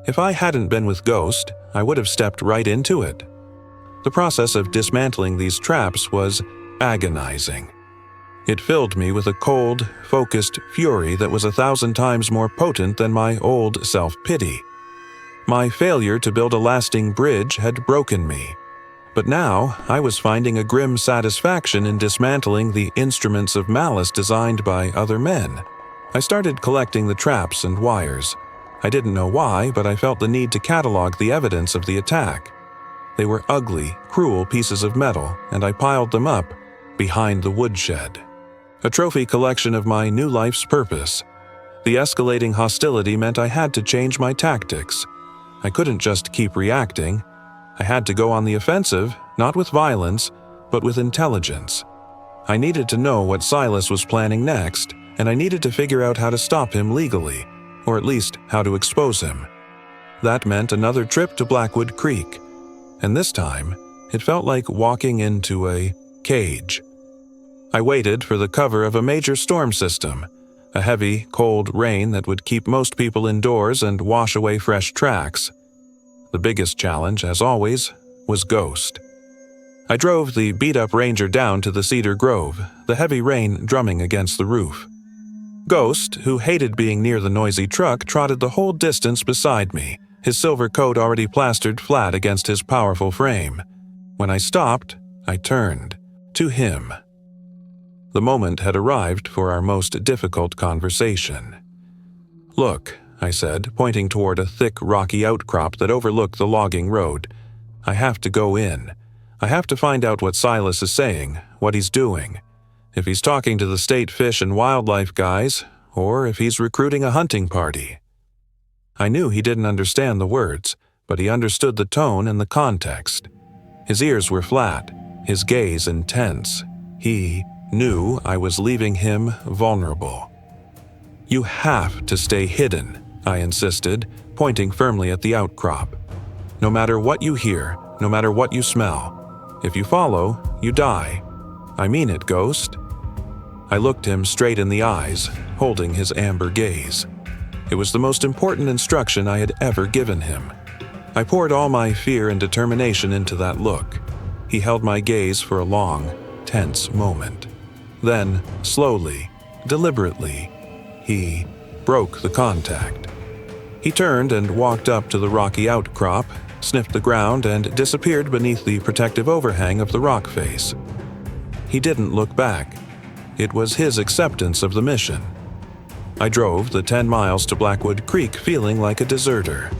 If I hadn't been with Ghost, I would have stepped right into it. The process of dismantling these traps was agonizing. It filled me with a cold, focused fury that was 1,000 times more potent than my old self-pity. My failure to build a lasting bridge had broken me. But now I was finding a grim satisfaction in dismantling the instruments of malice designed by other men. I started collecting the traps and wires. I didn't know why, but I felt the need to catalog the evidence of the attack. They were ugly, cruel pieces of metal, and I piled them up behind the woodshed. A trophy collection of my new life's purpose. The escalating hostility meant I had to change my tactics. I couldn't just keep reacting. I had to go on the offensive, not with violence, but with intelligence. I needed to know what Silas was planning next, and I needed to figure out how to stop him legally, or at least how to expose him. That meant another trip to Blackwood Creek, and this time, it felt like walking into a cage. I waited for the cover of a major storm system, a heavy, cold rain that would keep most people indoors and wash away fresh tracks. The biggest challenge, as always, was Ghost. I drove the beat-up Ranger down to the Cedar Grove, the heavy rain drumming against the roof. Ghost, who hated being near the noisy truck, trotted the whole distance beside me, his silver coat already plastered flat against his powerful frame. When I stopped, I turned to him. The moment had arrived for our most difficult conversation. "Look," I said, pointing toward a thick, rocky outcrop that overlooked the logging road. "I have to go in. I have to find out what Silas is saying, what he's doing. If he's talking to the state fish and wildlife guys, or if he's recruiting a hunting party." I knew he didn't understand the words, but he understood the tone and the context. His ears were flat, his gaze intense. He knew I was leaving him vulnerable. "You have to stay hidden," I insisted, pointing firmly at the outcrop. "No matter what you hear, no matter what you smell, if you follow, you die. I mean it, Ghost." I looked him straight in the eyes, holding his amber gaze. It was the most important instruction I had ever given him. I poured all my fear and determination into that look. He held my gaze for a long, tense moment. Then, slowly, deliberately, he broke the contact. He turned and walked up to the rocky outcrop, sniffed the ground, and disappeared beneath the protective overhang of the rock face. He didn't look back. It was his acceptance of the mission. I drove the 10 miles to Blackwood Creek feeling like a deserter.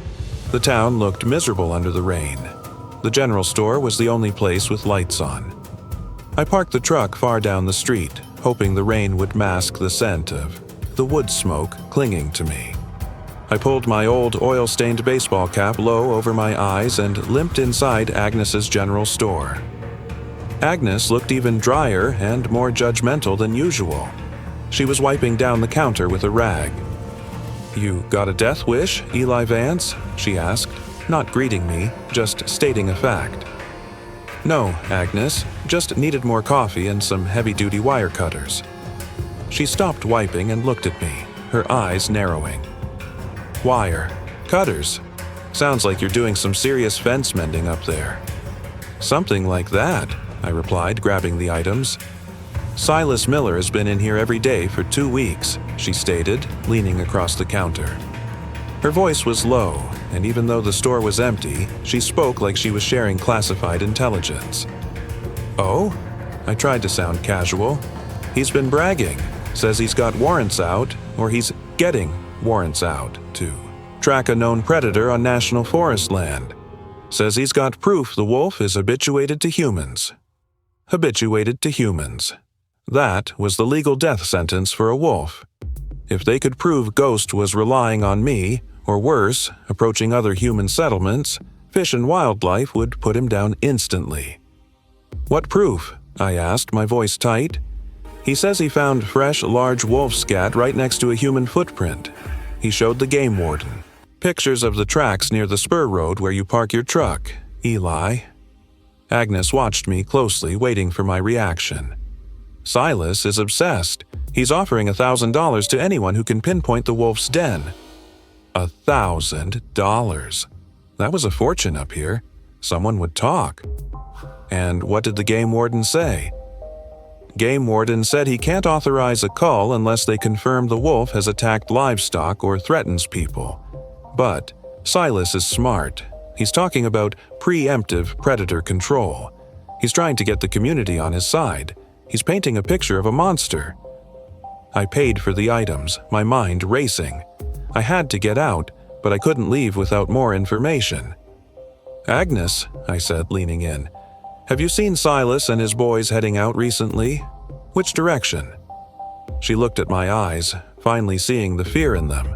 The town looked miserable under the rain. The general store was the only place with lights on. I parked the truck far down the street, hoping the rain would mask the scent of the wood smoke clinging to me. I pulled my old oil-stained baseball cap low over my eyes and limped inside Agnes's general store. Agnes looked even drier and more judgmental than usual. She was wiping down the counter with a rag. "You got a death wish, Eli Vance?" she asked, not greeting me, just stating a fact. "No, Agnes, just needed more coffee and some heavy-duty wire cutters." She stopped wiping and looked at me, her eyes narrowing. "Wire. Cutters. Sounds like you're doing some serious fence mending up there." "Something like that," I replied, grabbing the items. "Silas Miller has been in here every day for 2 weeks," she stated, leaning across the counter. Her voice was low, and even though the store was empty, she spoke like she was sharing classified intelligence. "Oh?" I tried to sound casual. "He's been bragging. Says he's got warrants out, or he's getting warrants out, to track a known predator on national forest land. Says he's got proof the wolf is habituated to humans." Habituated to humans. That was the legal death sentence for a wolf. If they could prove Ghost was relying on me, or worse, approaching other human settlements, Fish and Wildlife would put him down instantly. "What proof?" I asked, my voice tight. "He says he found fresh, large wolf scat right next to a human footprint." He showed the game warden. "Pictures of the tracks near the spur road where you park your truck, Eli." Agnes watched me closely, waiting for my reaction. "Silas is obsessed. He's offering $1,000 to anyone who can pinpoint the wolf's den." $1,000. That was a fortune up here. Someone would talk. And what did the game warden say? Game warden said he can't authorize a cull unless they confirm the wolf has attacked livestock or threatens people. But Silas is smart. He's talking about preemptive predator control. He's trying to get the community on his side. He's painting a picture of a monster. I paid for the items, my mind racing. I had to get out, but I couldn't leave without more information. "Agnes," I said, leaning in, "have you seen Silas and his boys heading out recently? Which direction?" She looked at my eyes, finally seeing the fear in them,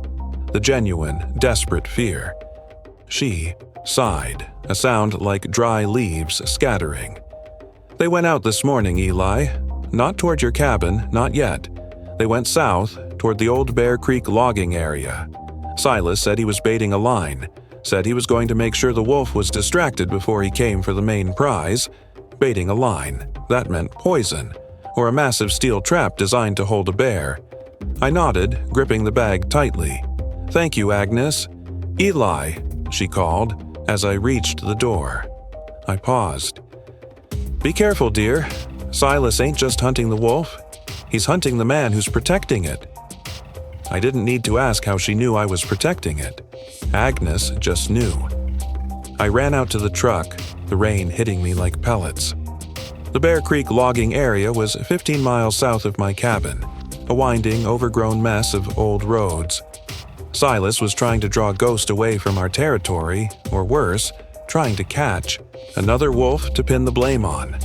the genuine, desperate fear. She sighed, a sound like dry leaves scattering. "They went out this morning, Eli. Not toward your cabin, not yet. They went south, toward the old Bear Creek logging area. Silas said he was baiting a line, said he was going to make sure the wolf was distracted before he came for the main prize. Baiting a line, that meant poison, or a massive steel trap designed to hold a bear. I nodded, gripping the bag tightly. "Thank you, Agnes." "Eli," she called, as I reached the door. I paused. "Be careful, dear. Silas ain't just hunting the wolf. He's hunting the man who's protecting it." I didn't need to ask how she knew I was protecting it. Agnes just knew. I ran out to the truck, the rain hitting me like pellets. The Bear Creek logging area was 15 miles south of my cabin, a winding, overgrown mess of old roads. Silas was trying to draw Ghost away from our territory, or worse, trying to catch another wolf to pin the blame on.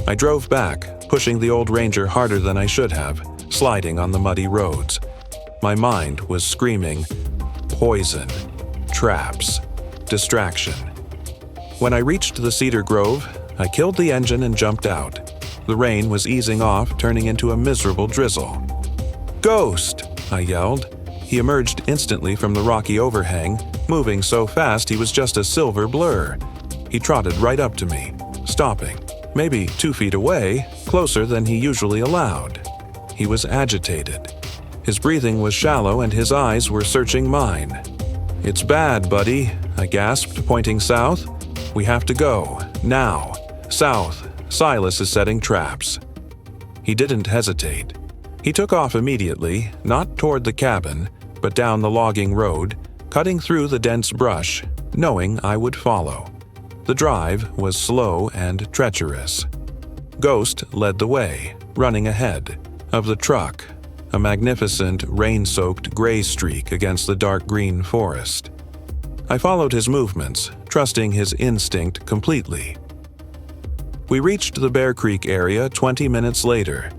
I drove back, pushing the old Ranger harder than I should have, sliding on the muddy roads. My mind was screaming, poison, traps, distraction. When I reached the cedar grove, I killed the engine and jumped out. The rain was easing off, turning into a miserable drizzle. "Ghost!" I yelled. He emerged instantly from the rocky overhang, moving so fast he was just a silver blur. He trotted right up to me, stopping, maybe 2 feet away, closer than he usually allowed. He was agitated. His breathing was shallow and his eyes were searching mine. "It's bad, buddy," I gasped, pointing south. "We have to go, now. South. Silas is setting traps." He didn't hesitate. He took off immediately, not toward the cabin, but down the logging road, cutting through the dense brush, knowing I would follow. The drive was slow and treacherous. Ghost led the way, running ahead of the truck, a magnificent, rain-soaked gray streak against the dark green forest. I followed his movements, trusting his instinct completely. We reached the Bear Creek area 20 minutes later.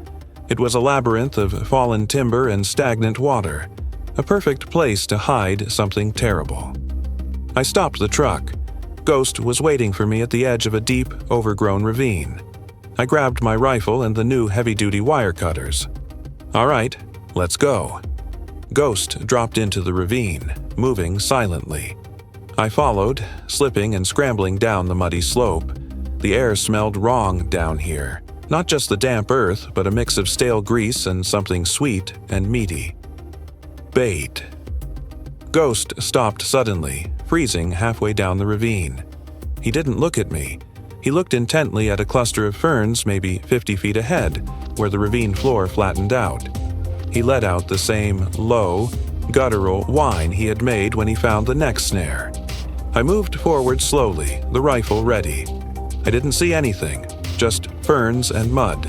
It was a labyrinth of fallen timber and stagnant water, a perfect place to hide something terrible. I stopped the truck. Ghost was waiting for me at the edge of a deep, overgrown ravine. I grabbed my rifle and the new heavy-duty wire cutters. "All right, let's go." Ghost dropped into the ravine, moving silently. I followed, slipping and scrambling down the muddy slope. The air smelled wrong down here. Not just the damp earth, but a mix of stale grease and something sweet and meaty. Bait. Ghost stopped suddenly, freezing halfway down the ravine. He didn't look at me. He looked intently at a cluster of ferns maybe 50 feet ahead, where the ravine floor flattened out. He let out the same low, guttural whine he had made when he found the next snare. I moved forward slowly, the rifle ready. I didn't see anything, just ferns and mud.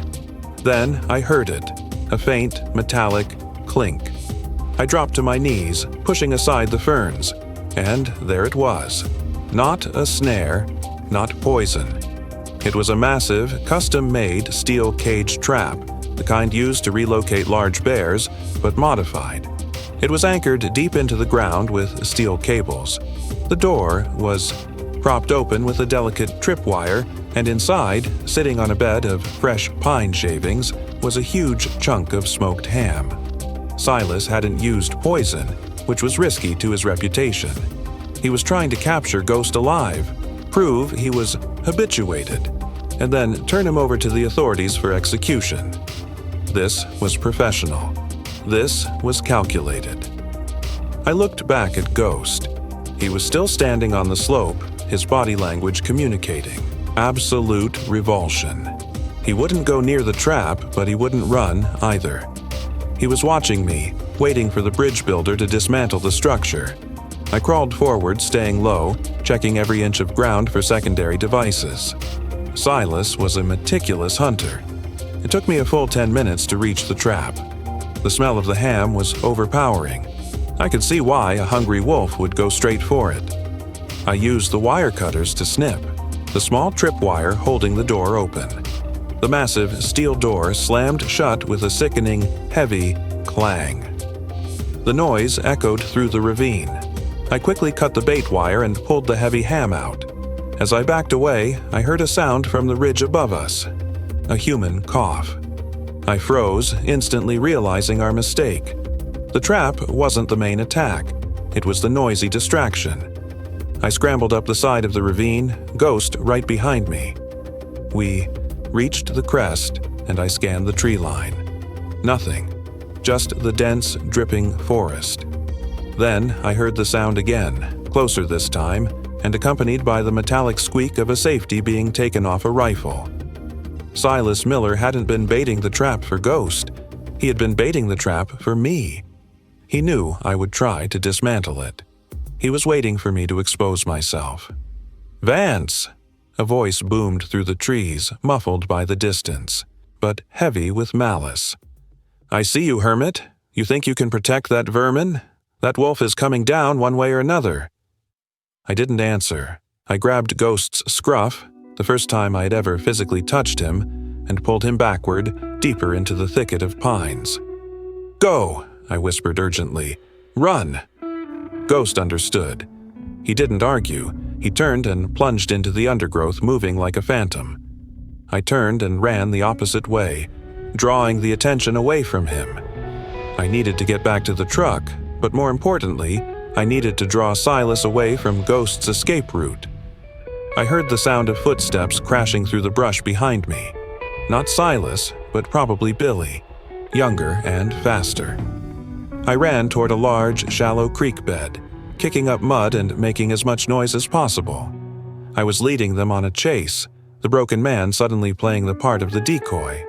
Then I heard it, a faint, metallic clink. I dropped to my knees, pushing aside the ferns, and there it was. Not a snare, not poison. It was a massive, custom-made steel cage trap, the kind used to relocate large bears, but modified. It was anchored deep into the ground with steel cables. The door was propped open with a delicate tripwire, and inside, sitting on a bed of fresh pine shavings, was a huge chunk of smoked ham. Silas hadn't used poison, which was risky to his reputation. He was trying to capture Ghost alive, prove he was habituated, and then turn him over to the authorities for execution. This was professional. This was calculated. I looked back at Ghost. He was still standing on the slope, his body language communicating. Absolute revulsion. He wouldn't go near the trap, but he wouldn't run either. He was watching me, waiting for the bridge builder to dismantle the structure. I crawled forward, staying low, checking every inch of ground for secondary devices. Silas was a meticulous hunter. It took me a full 10 minutes to reach the trap. The smell of the ham was overpowering. I could see why a hungry wolf would go straight for it. I used the wire cutters to snip, the small tripwire holding the door open. The massive steel door slammed shut with a sickening, heavy clang. The noise echoed through the ravine. I quickly cut the bait wire and pulled the heavy ham out. As I backed away, I heard a sound from the ridge above us. A human cough. I froze, instantly realizing our mistake. The trap wasn't the main attack. It was the noisy distraction. I scrambled up the side of the ravine, Ghost right behind me. We reached the crest, and I scanned the tree line. Nothing. Just the dense, dripping forest. Then I heard the sound again, closer this time, and accompanied by the metallic squeak of a safety being taken off a rifle. Silas Miller hadn't been baiting the trap for Ghost. He had been baiting the trap for me. He knew I would try to dismantle it. He was waiting for me to expose myself. "Vance!" A voice boomed through the trees, muffled by the distance, but heavy with malice. "I see you, hermit. You think you can protect that vermin? That wolf is coming down one way or another." I didn't answer. I grabbed Ghost's scruff, the first time I had ever physically touched him, and pulled him backward, deeper into the thicket of pines. "Go!" I whispered urgently. "Run!" Ghost understood. He didn't argue. He turned and plunged into the undergrowth, moving like a phantom. I turned and ran the opposite way, drawing the attention away from him. I needed to get back to the truck, but more importantly, I needed to draw Silas away from Ghost's escape route. I heard the sound of footsteps crashing through the brush behind me. Not Silas, but probably Billy, younger and faster. I ran toward a large, shallow creek bed, kicking up mud and making as much noise as possible. I was leading them on a chase, the broken man suddenly playing the part of the decoy.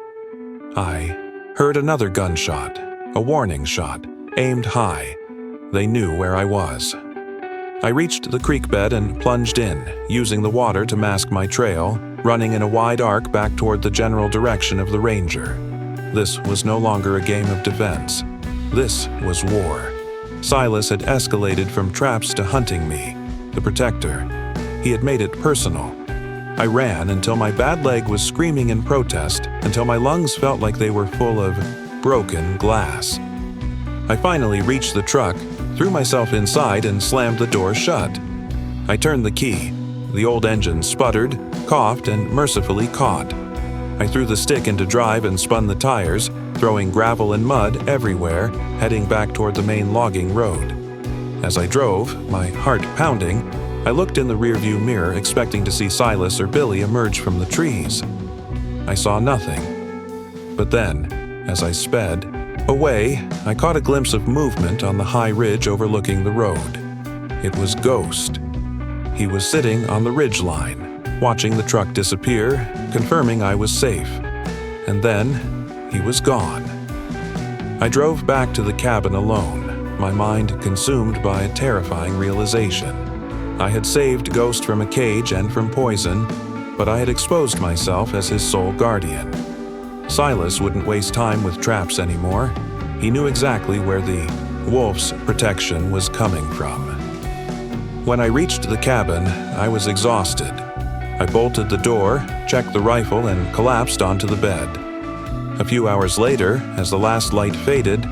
I heard another gunshot, a warning shot, aimed high. They knew where I was. I reached the creek bed and plunged in, using the water to mask my trail, running in a wide arc back toward the general direction of the ranger. This was no longer a game of defense. This was war. Silas had escalated from traps to hunting me, the protector. He had made it personal. I ran until my bad leg was screaming in protest, until my lungs felt like they were full of broken glass. I finally reached the truck, threw myself inside, and slammed the door shut. I turned the key. The old engine sputtered, coughed, and mercifully caught. I threw the stick into drive and spun the tires, throwing gravel and mud everywhere, heading back toward the main logging road. As I drove, my heart pounding, I looked in the rearview mirror expecting to see Silas or Billy emerge from the trees. I saw nothing. But then, as I sped away, I caught a glimpse of movement on the high ridge overlooking the road. It was Ghost. He was sitting on the ridge line, watching the truck disappear, confirming I was safe. And then, he was gone. I drove back to the cabin alone, my mind consumed by a terrifying realization. I had saved Ghost from a cage and from poison, but I had exposed myself as his sole guardian. Silas wouldn't waste time with traps anymore. He knew exactly where the wolf's protection was coming from. When I reached the cabin, I was exhausted. I bolted the door, checked the rifle, and collapsed onto the bed. A few hours later, as the last light faded,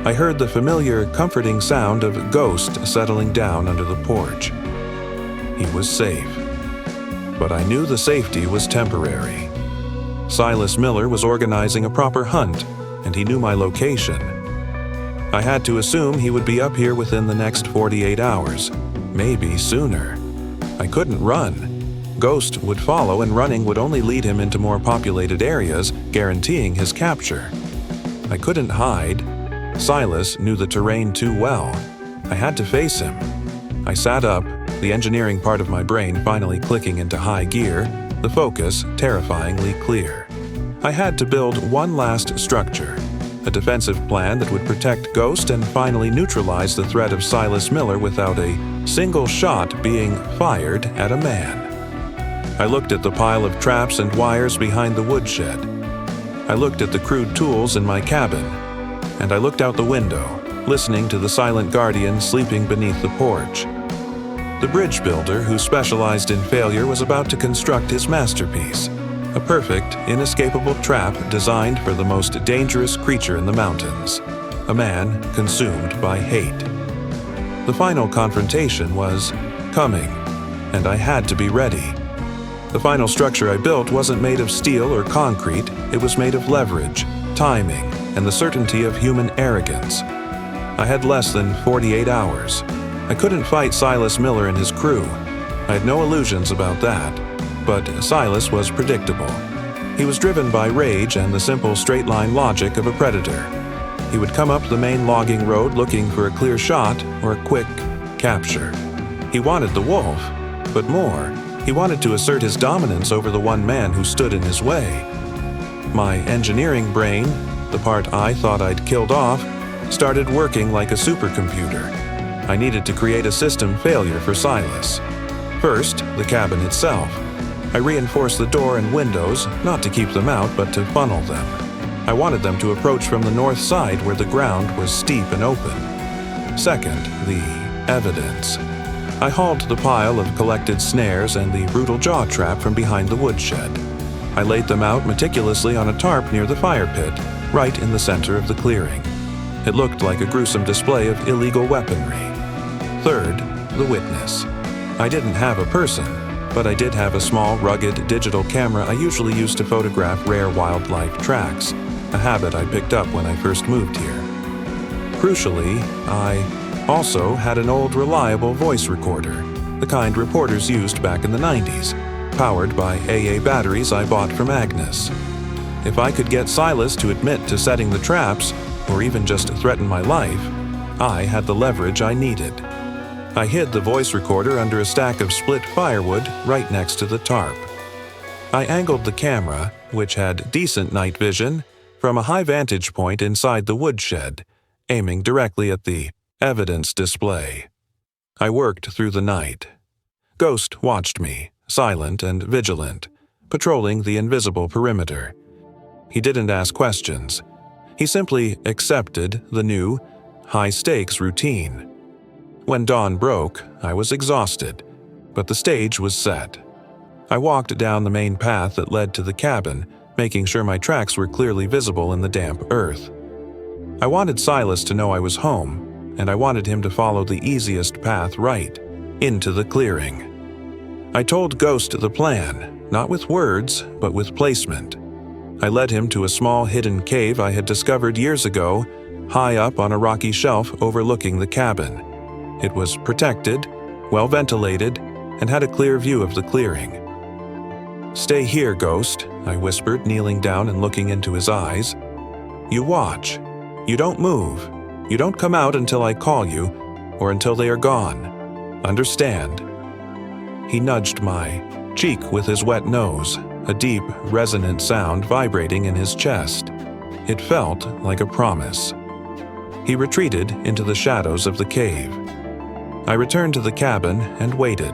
I heard the familiar, comforting sound of Ghost settling down under the porch. He was safe. But I knew the safety was temporary. Silas Miller was organizing a proper hunt, and he knew my location. I had to assume he would be up here within the next 48 hours, maybe sooner. I couldn't run. Ghost would follow, and running would only lead him into more populated areas, guaranteeing his capture. I couldn't hide. Silas knew the terrain too well. I had to face him. I sat up, the engineering part of my brain finally clicking into high gear, the focus terrifyingly clear. I had to build one last structure. a defensive plan that would protect Ghost and finally neutralize the threat of Silas Miller without a single shot being fired at a man. I looked at the pile of traps and wires behind the woodshed. I looked at the crude tools in my cabin, and I looked out the window, listening to the silent guardian sleeping beneath the porch. The bridge builder who specialized in failure was about to construct his masterpiece, a perfect, inescapable trap designed for the most dangerous creature in the mountains, a man consumed by hate. The final confrontation was coming, and I had to be ready. The final structure I built wasn't made of steel or concrete, it was made of leverage, timing, and the certainty of human arrogance. I had less than 48 hours. I couldn't fight Silas Miller and his crew. I had no illusions about that. But Silas was predictable. He was driven by rage and the simple straight-line logic of a predator. He would come up the main logging road looking for a clear shot or a quick capture. He wanted the wolf, but more, he wanted to assert his dominance over the one man who stood in his way. My engineering brain, the part I thought I'd killed off, started working like a supercomputer. I needed to create a system failure for Silas. First, the cabin itself. I reinforced the door and windows, not to keep them out, but to funnel them. I wanted them to approach from the north side where the ground was steep and open. Second, the evidence. I hauled the pile of collected snares and the brutal jaw trap from behind the woodshed. I laid them out meticulously on a tarp near the fire pit, right in the center of the clearing. It looked like a gruesome display of illegal weaponry. Third, the witness. I didn't have a person, but I did have a small, rugged digital camera I usually use to photograph rare wildlife tracks, a habit I picked up when I first moved here. Crucially, I also had an old, reliable voice recorder, the kind reporters used back in the 90s, powered by AA batteries I bought from Agnes. If I could get Silas to admit to setting the traps, or even just threaten my life, I had the leverage I needed. I hid the voice recorder under a stack of split firewood right next to the tarp. I angled the camera, which had decent night vision, from a high vantage point inside the woodshed, aiming directly at the evidence display. I worked through the night. Ghost watched me, silent and vigilant, patrolling the invisible perimeter. He didn't ask questions. He simply accepted the new, high-stakes routine. When dawn broke, I was exhausted, but the stage was set. I walked down the main path that led to the cabin, making sure my tracks were clearly visible in the damp earth. I wanted Silas to know I was home, and I wanted him to follow the easiest path right, into the clearing. I told Ghost the plan, not with words, but with placement. I led him to a small hidden cave I had discovered years ago, high up on a rocky shelf overlooking the cabin. It was protected, well ventilated, and had a clear view of the clearing. "Stay here, Ghost," I whispered, kneeling down and looking into his eyes. "You watch. You don't move. You don't come out until I call you, or until they are gone. Understand?" He nudged my cheek with his wet nose, a deep, resonant sound vibrating in his chest. It felt like a promise. He retreated into the shadows of the cave. I returned to the cabin and waited.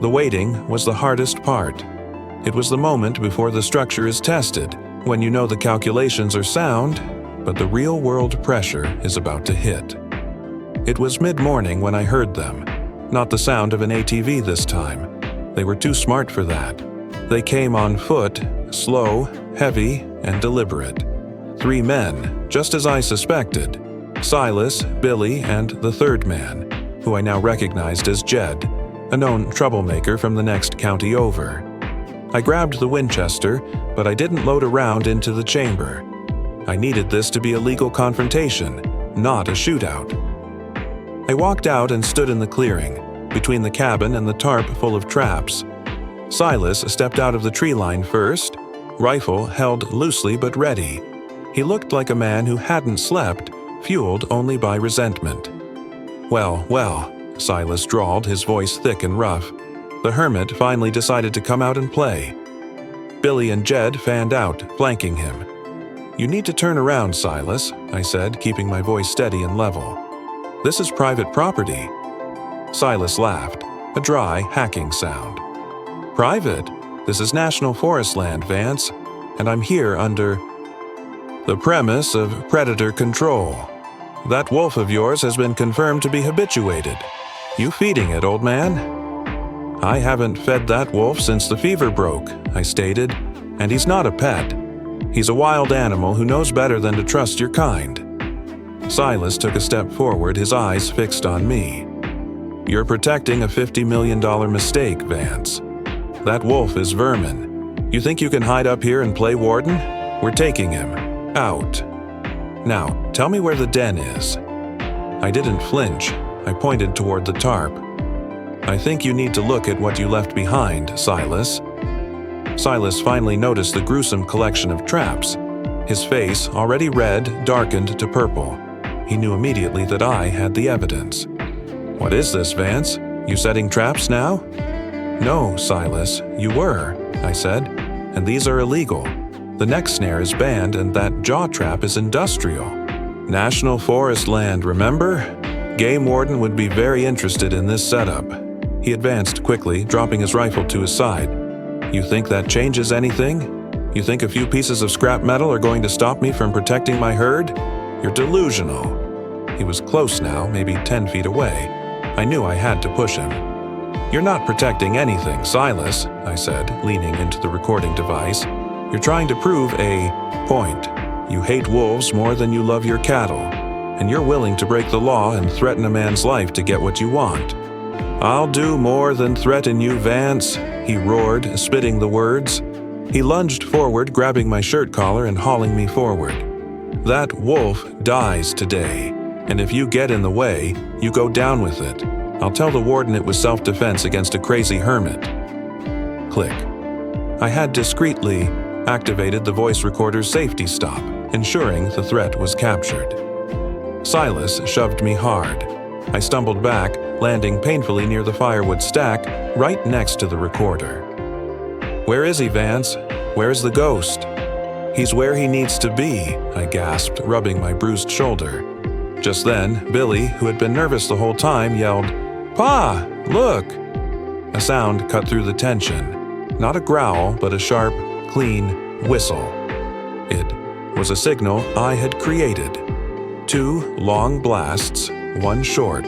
The waiting was the hardest part. It was the moment before the structure is tested, when you know the calculations are sound, but the real-world pressure is about to hit. It was mid-morning when I heard them, not the sound of an ATV this time. They were too smart for that. They came on foot, slow, heavy, and deliberate. 3 men, just as I suspected. Silas, Billy, and the third man, who I now recognized as Jed, a known troublemaker from the next county over. I grabbed the Winchester, but I didn't load a round into the chamber. I needed this to be a legal confrontation, not a shootout. I walked out and stood in the clearing, between the cabin and the tarp full of traps. Silas stepped out of the tree line first, rifle held loosely but ready. He looked like a man who hadn't slept, fueled only by resentment. "Well, well," Silas drawled, his voice thick and rough. The hermit finally decided to come out and play. Billy and Jed fanned out, flanking him. "You need to turn around, Silas," I said, keeping my voice steady and level. "This is private property." Silas laughed, a dry, hacking sound. "Private? This is National Forest land, Vance, and I'm here under the premise of predator control. That wolf of yours has been confirmed to be habituated. You feeding it, old man?" "I haven't fed that wolf since the fever broke," I stated, "and he's not a pet. He's a wild animal who knows better than to trust your kind." Silas took a step forward, his eyes fixed on me. "You're protecting a $50 million mistake, Vance. That wolf is vermin. You think you can hide up here and play warden? We're taking him. Out. Now, tell me where the den is." I didn't flinch. I pointed toward the tarp. "I think you need to look at what you left behind, Silas." Silas finally noticed the gruesome collection of traps. His face, already red, darkened to purple. He knew immediately that I had the evidence. "What is this, Vance? You setting traps now?" "No, Silas, you were," I said, "and these are illegal. The neck snare is banned and that jaw trap is industrial. National Forest land, remember? Game Warden would be very interested in this setup." He advanced quickly, dropping his rifle to his side. "You think that changes anything? You think a few pieces of scrap metal are going to stop me from protecting my herd? You're delusional." He was close now, maybe 10 feet away. I knew I had to push him. "You're not protecting anything, Silas," I said, leaning into the recording device. "You're trying to prove a point. You hate wolves more than you love your cattle, and you're willing to break the law and threaten a man's life to get what you want." "I'll do more than threaten you, Vance," he roared, spitting the words. He lunged forward, grabbing my shirt collar and hauling me forward. "That wolf dies today, and if you get in the way, you go down with it. I'll tell the warden it was self-defense against a crazy hermit." Click. I had discreetly activated the voice recorder's safety stop, ensuring the threat was captured. Silas shoved me hard. I stumbled back, landing painfully near the firewood stack, right next to the recorder. "Where is he, Vance? Where's the ghost?" "He's where he needs to be," I gasped, rubbing my bruised shoulder. Just then, Billy, who had been nervous the whole time, yelled, "Pa, look!" A sound cut through the tension. Not a growl, but a sharp, clean whistle. It was a signal I had created. 2 long blasts, 1 short.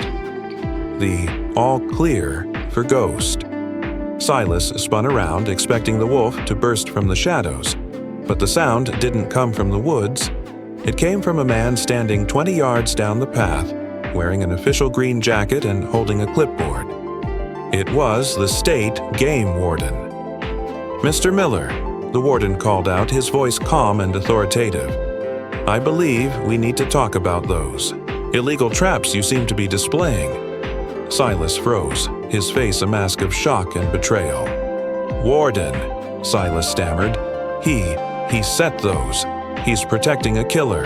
The all clear for ghost. Silas spun around, expecting the wolf to burst from the shadows, but the sound didn't come from the woods. It came from a man standing 20 yards down the path, wearing an official green jacket and holding a clipboard. It was the state game warden. "Mr. Miller," the warden called out, his voice calm and authoritative. "I believe we need to talk about those illegal traps you seem to be displaying." Silas froze, his face a mask of shock and betrayal. "Warden," Silas stammered. He set those. He's protecting a killer."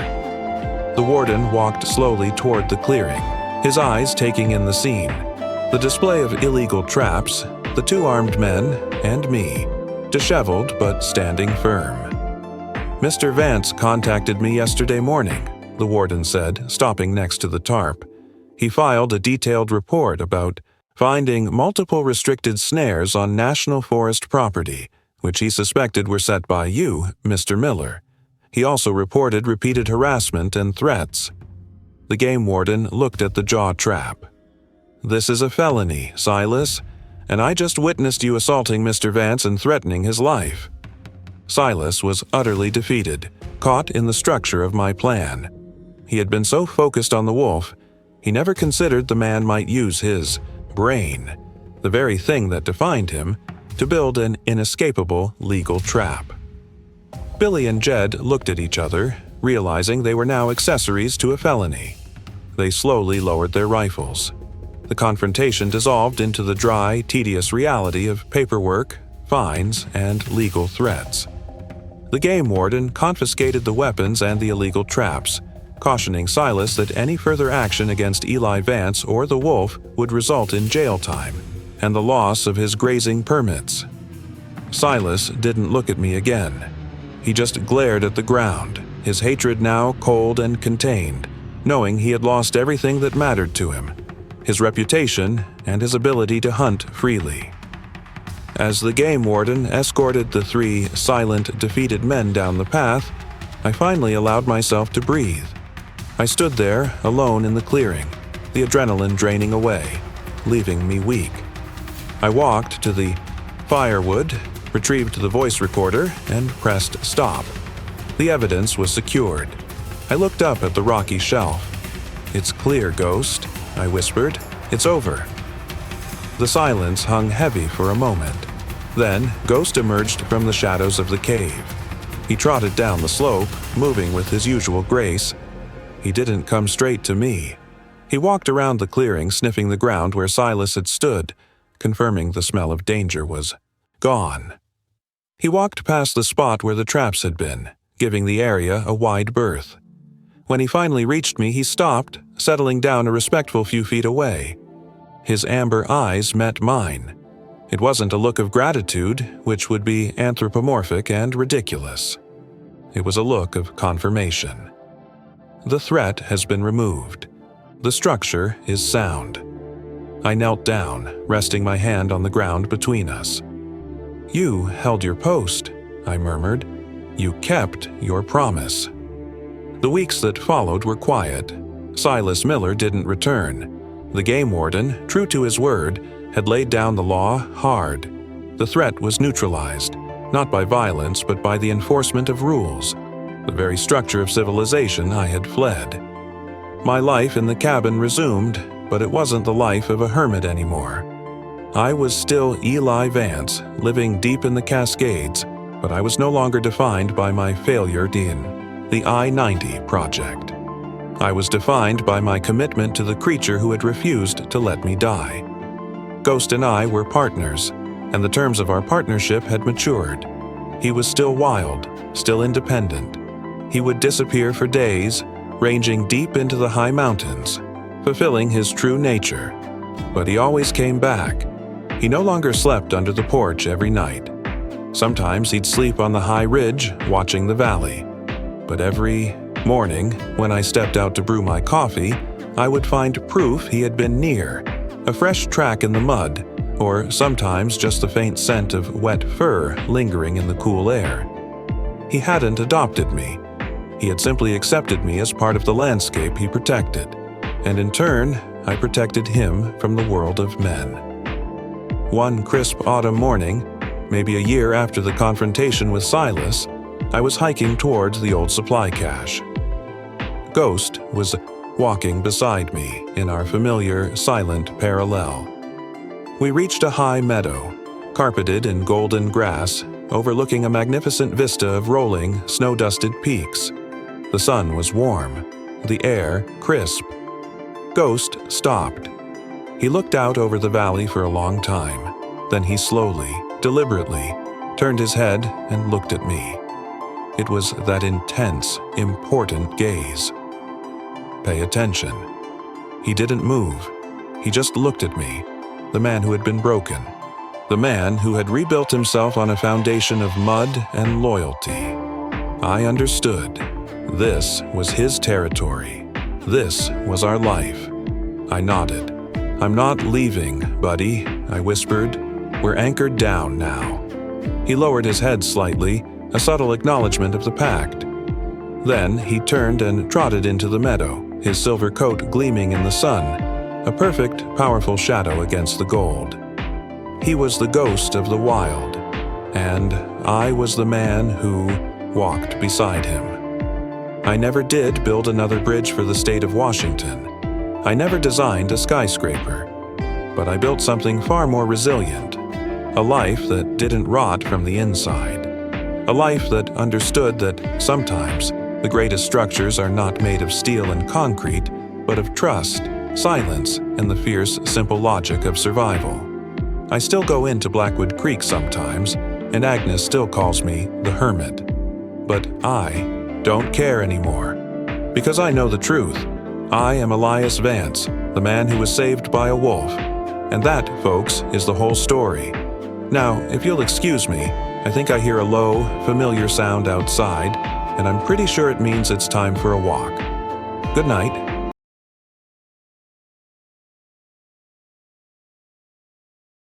The warden walked slowly toward the clearing, his eyes taking in the scene. The display of illegal traps, the 2 armed men, and me, disheveled but standing firm. "Mr. Vance contacted me yesterday morning," the warden said, stopping next to the tarp. He filed a detailed report about finding multiple restricted snares on National Forest property, which he suspected were set by you, Mr. Miller. He also reported repeated harassment and threats. The game warden looked at the jaw trap. "This is a felony, Silas, and I just witnessed you assaulting Mr. Vance and threatening his life." Silas was utterly defeated, caught in the structure of my plan. He had been so focused on the wolf, he never considered the man might use his brain, the very thing that defined him, to build an inescapable legal trap. Billy and Jed looked at each other, realizing they were now accessories to a felony. They slowly lowered their rifles. The confrontation dissolved into the dry, tedious reality of paperwork, fines, and legal threats. The game warden confiscated the weapons and the illegal traps, cautioning Silas that any further action against Eli Vance or the wolf would result in jail time and the loss of his grazing permits. Silas didn't look at me again. He just glared at the ground, his hatred now cold and contained, knowing he had lost everything that mattered to him, his reputation and his ability to hunt freely. As the game warden escorted the 3 silent, defeated men down the path, I finally allowed myself to breathe. I stood there, alone in the clearing, the adrenaline draining away, leaving me weak. I walked to the firewood, retrieved the voice recorder, and pressed stop. The evidence was secured. I looked up at the rocky shelf. "It's clear, Ghost," I whispered. "It's over." The silence hung heavy for a moment. Then, Ghost emerged from the shadows of the cave. He trotted down the slope, moving with his usual grace. He didn't come straight to me. He walked around the clearing, sniffing the ground where Silas had stood, confirming the smell of danger was gone. He walked past the spot where the traps had been, giving the area a wide berth. When he finally reached me, he stopped, settling down a respectful few feet away. His amber eyes met mine. It wasn't a look of gratitude, which would be anthropomorphic and ridiculous. It was a look of confirmation. The threat has been removed. The structure is sound. I knelt down, resting my hand on the ground between us. "You held your post," I murmured. "You kept your promise." The weeks that followed were quiet. Silas Miller didn't return. The game warden, true to his word, had laid down the law hard. The threat was neutralized, not by violence but by the enforcement of rules, the very structure of civilization I had fled. My life in the cabin resumed, but it wasn't the life of a hermit anymore. I was still Eli Vance, living deep in the Cascades, but I was no longer defined by my failure in the I-90 project. I was defined by my commitment to the creature who had refused to let me die. Ghost and I were partners, and the terms of our partnership had matured. He was still wild, still independent. He would disappear for days, ranging deep into the high mountains, fulfilling his true nature. But he always came back. He no longer slept under the porch every night. Sometimes he'd sleep on the high ridge, watching the valley. But every morning, when I stepped out to brew my coffee, I would find proof he had been near. A fresh track in the mud, or sometimes just the faint scent of wet fur lingering in the cool air. He hadn't adopted me. He had simply accepted me as part of the landscape he protected, and in turn, I protected him from the world of men. One crisp autumn morning, maybe a year after the confrontation with Silas, I was hiking towards the old supply cache. Ghost was walking beside me in our familiar, silent parallel. We reached a high meadow, carpeted in golden grass, overlooking a magnificent vista of rolling, snow-dusted peaks. The sun was warm, the air crisp. Ghost stopped. He looked out over the valley for a long time. Then he slowly, deliberately, turned his head and looked at me. It was that intense, important gaze. Pay attention. He didn't move. He just looked at me, the man who had been broken, the man who had rebuilt himself on a foundation of mud and loyalty. I understood. This was his territory. This was our life. I nodded. "I'm not leaving, buddy," I whispered. "We're anchored down now." He lowered his head slightly, a subtle acknowledgement of the pact. Then he turned and trotted into the meadow, his silver coat gleaming in the sun, a perfect, powerful shadow against the gold. He was the ghost of the wild, and I was the man who walked beside him. I never did build another bridge for the state of Washington. I never designed a skyscraper. But I built something far more resilient, a life that didn't rot from the inside. A life that understood that sometimes the greatest structures are not made of steel and concrete, but of trust, silence, and the fierce, simple logic of survival. I still go into Blackwood Creek sometimes, and Agnes still calls me the Hermit. But I don't care anymore, because I know the truth. I am Elias Vance, the man who was saved by a wolf. And that, folks, is the whole story. Now, if you'll excuse me, I think I hear a low, familiar sound outside, and I'm pretty sure it means it's time for a walk. Good night.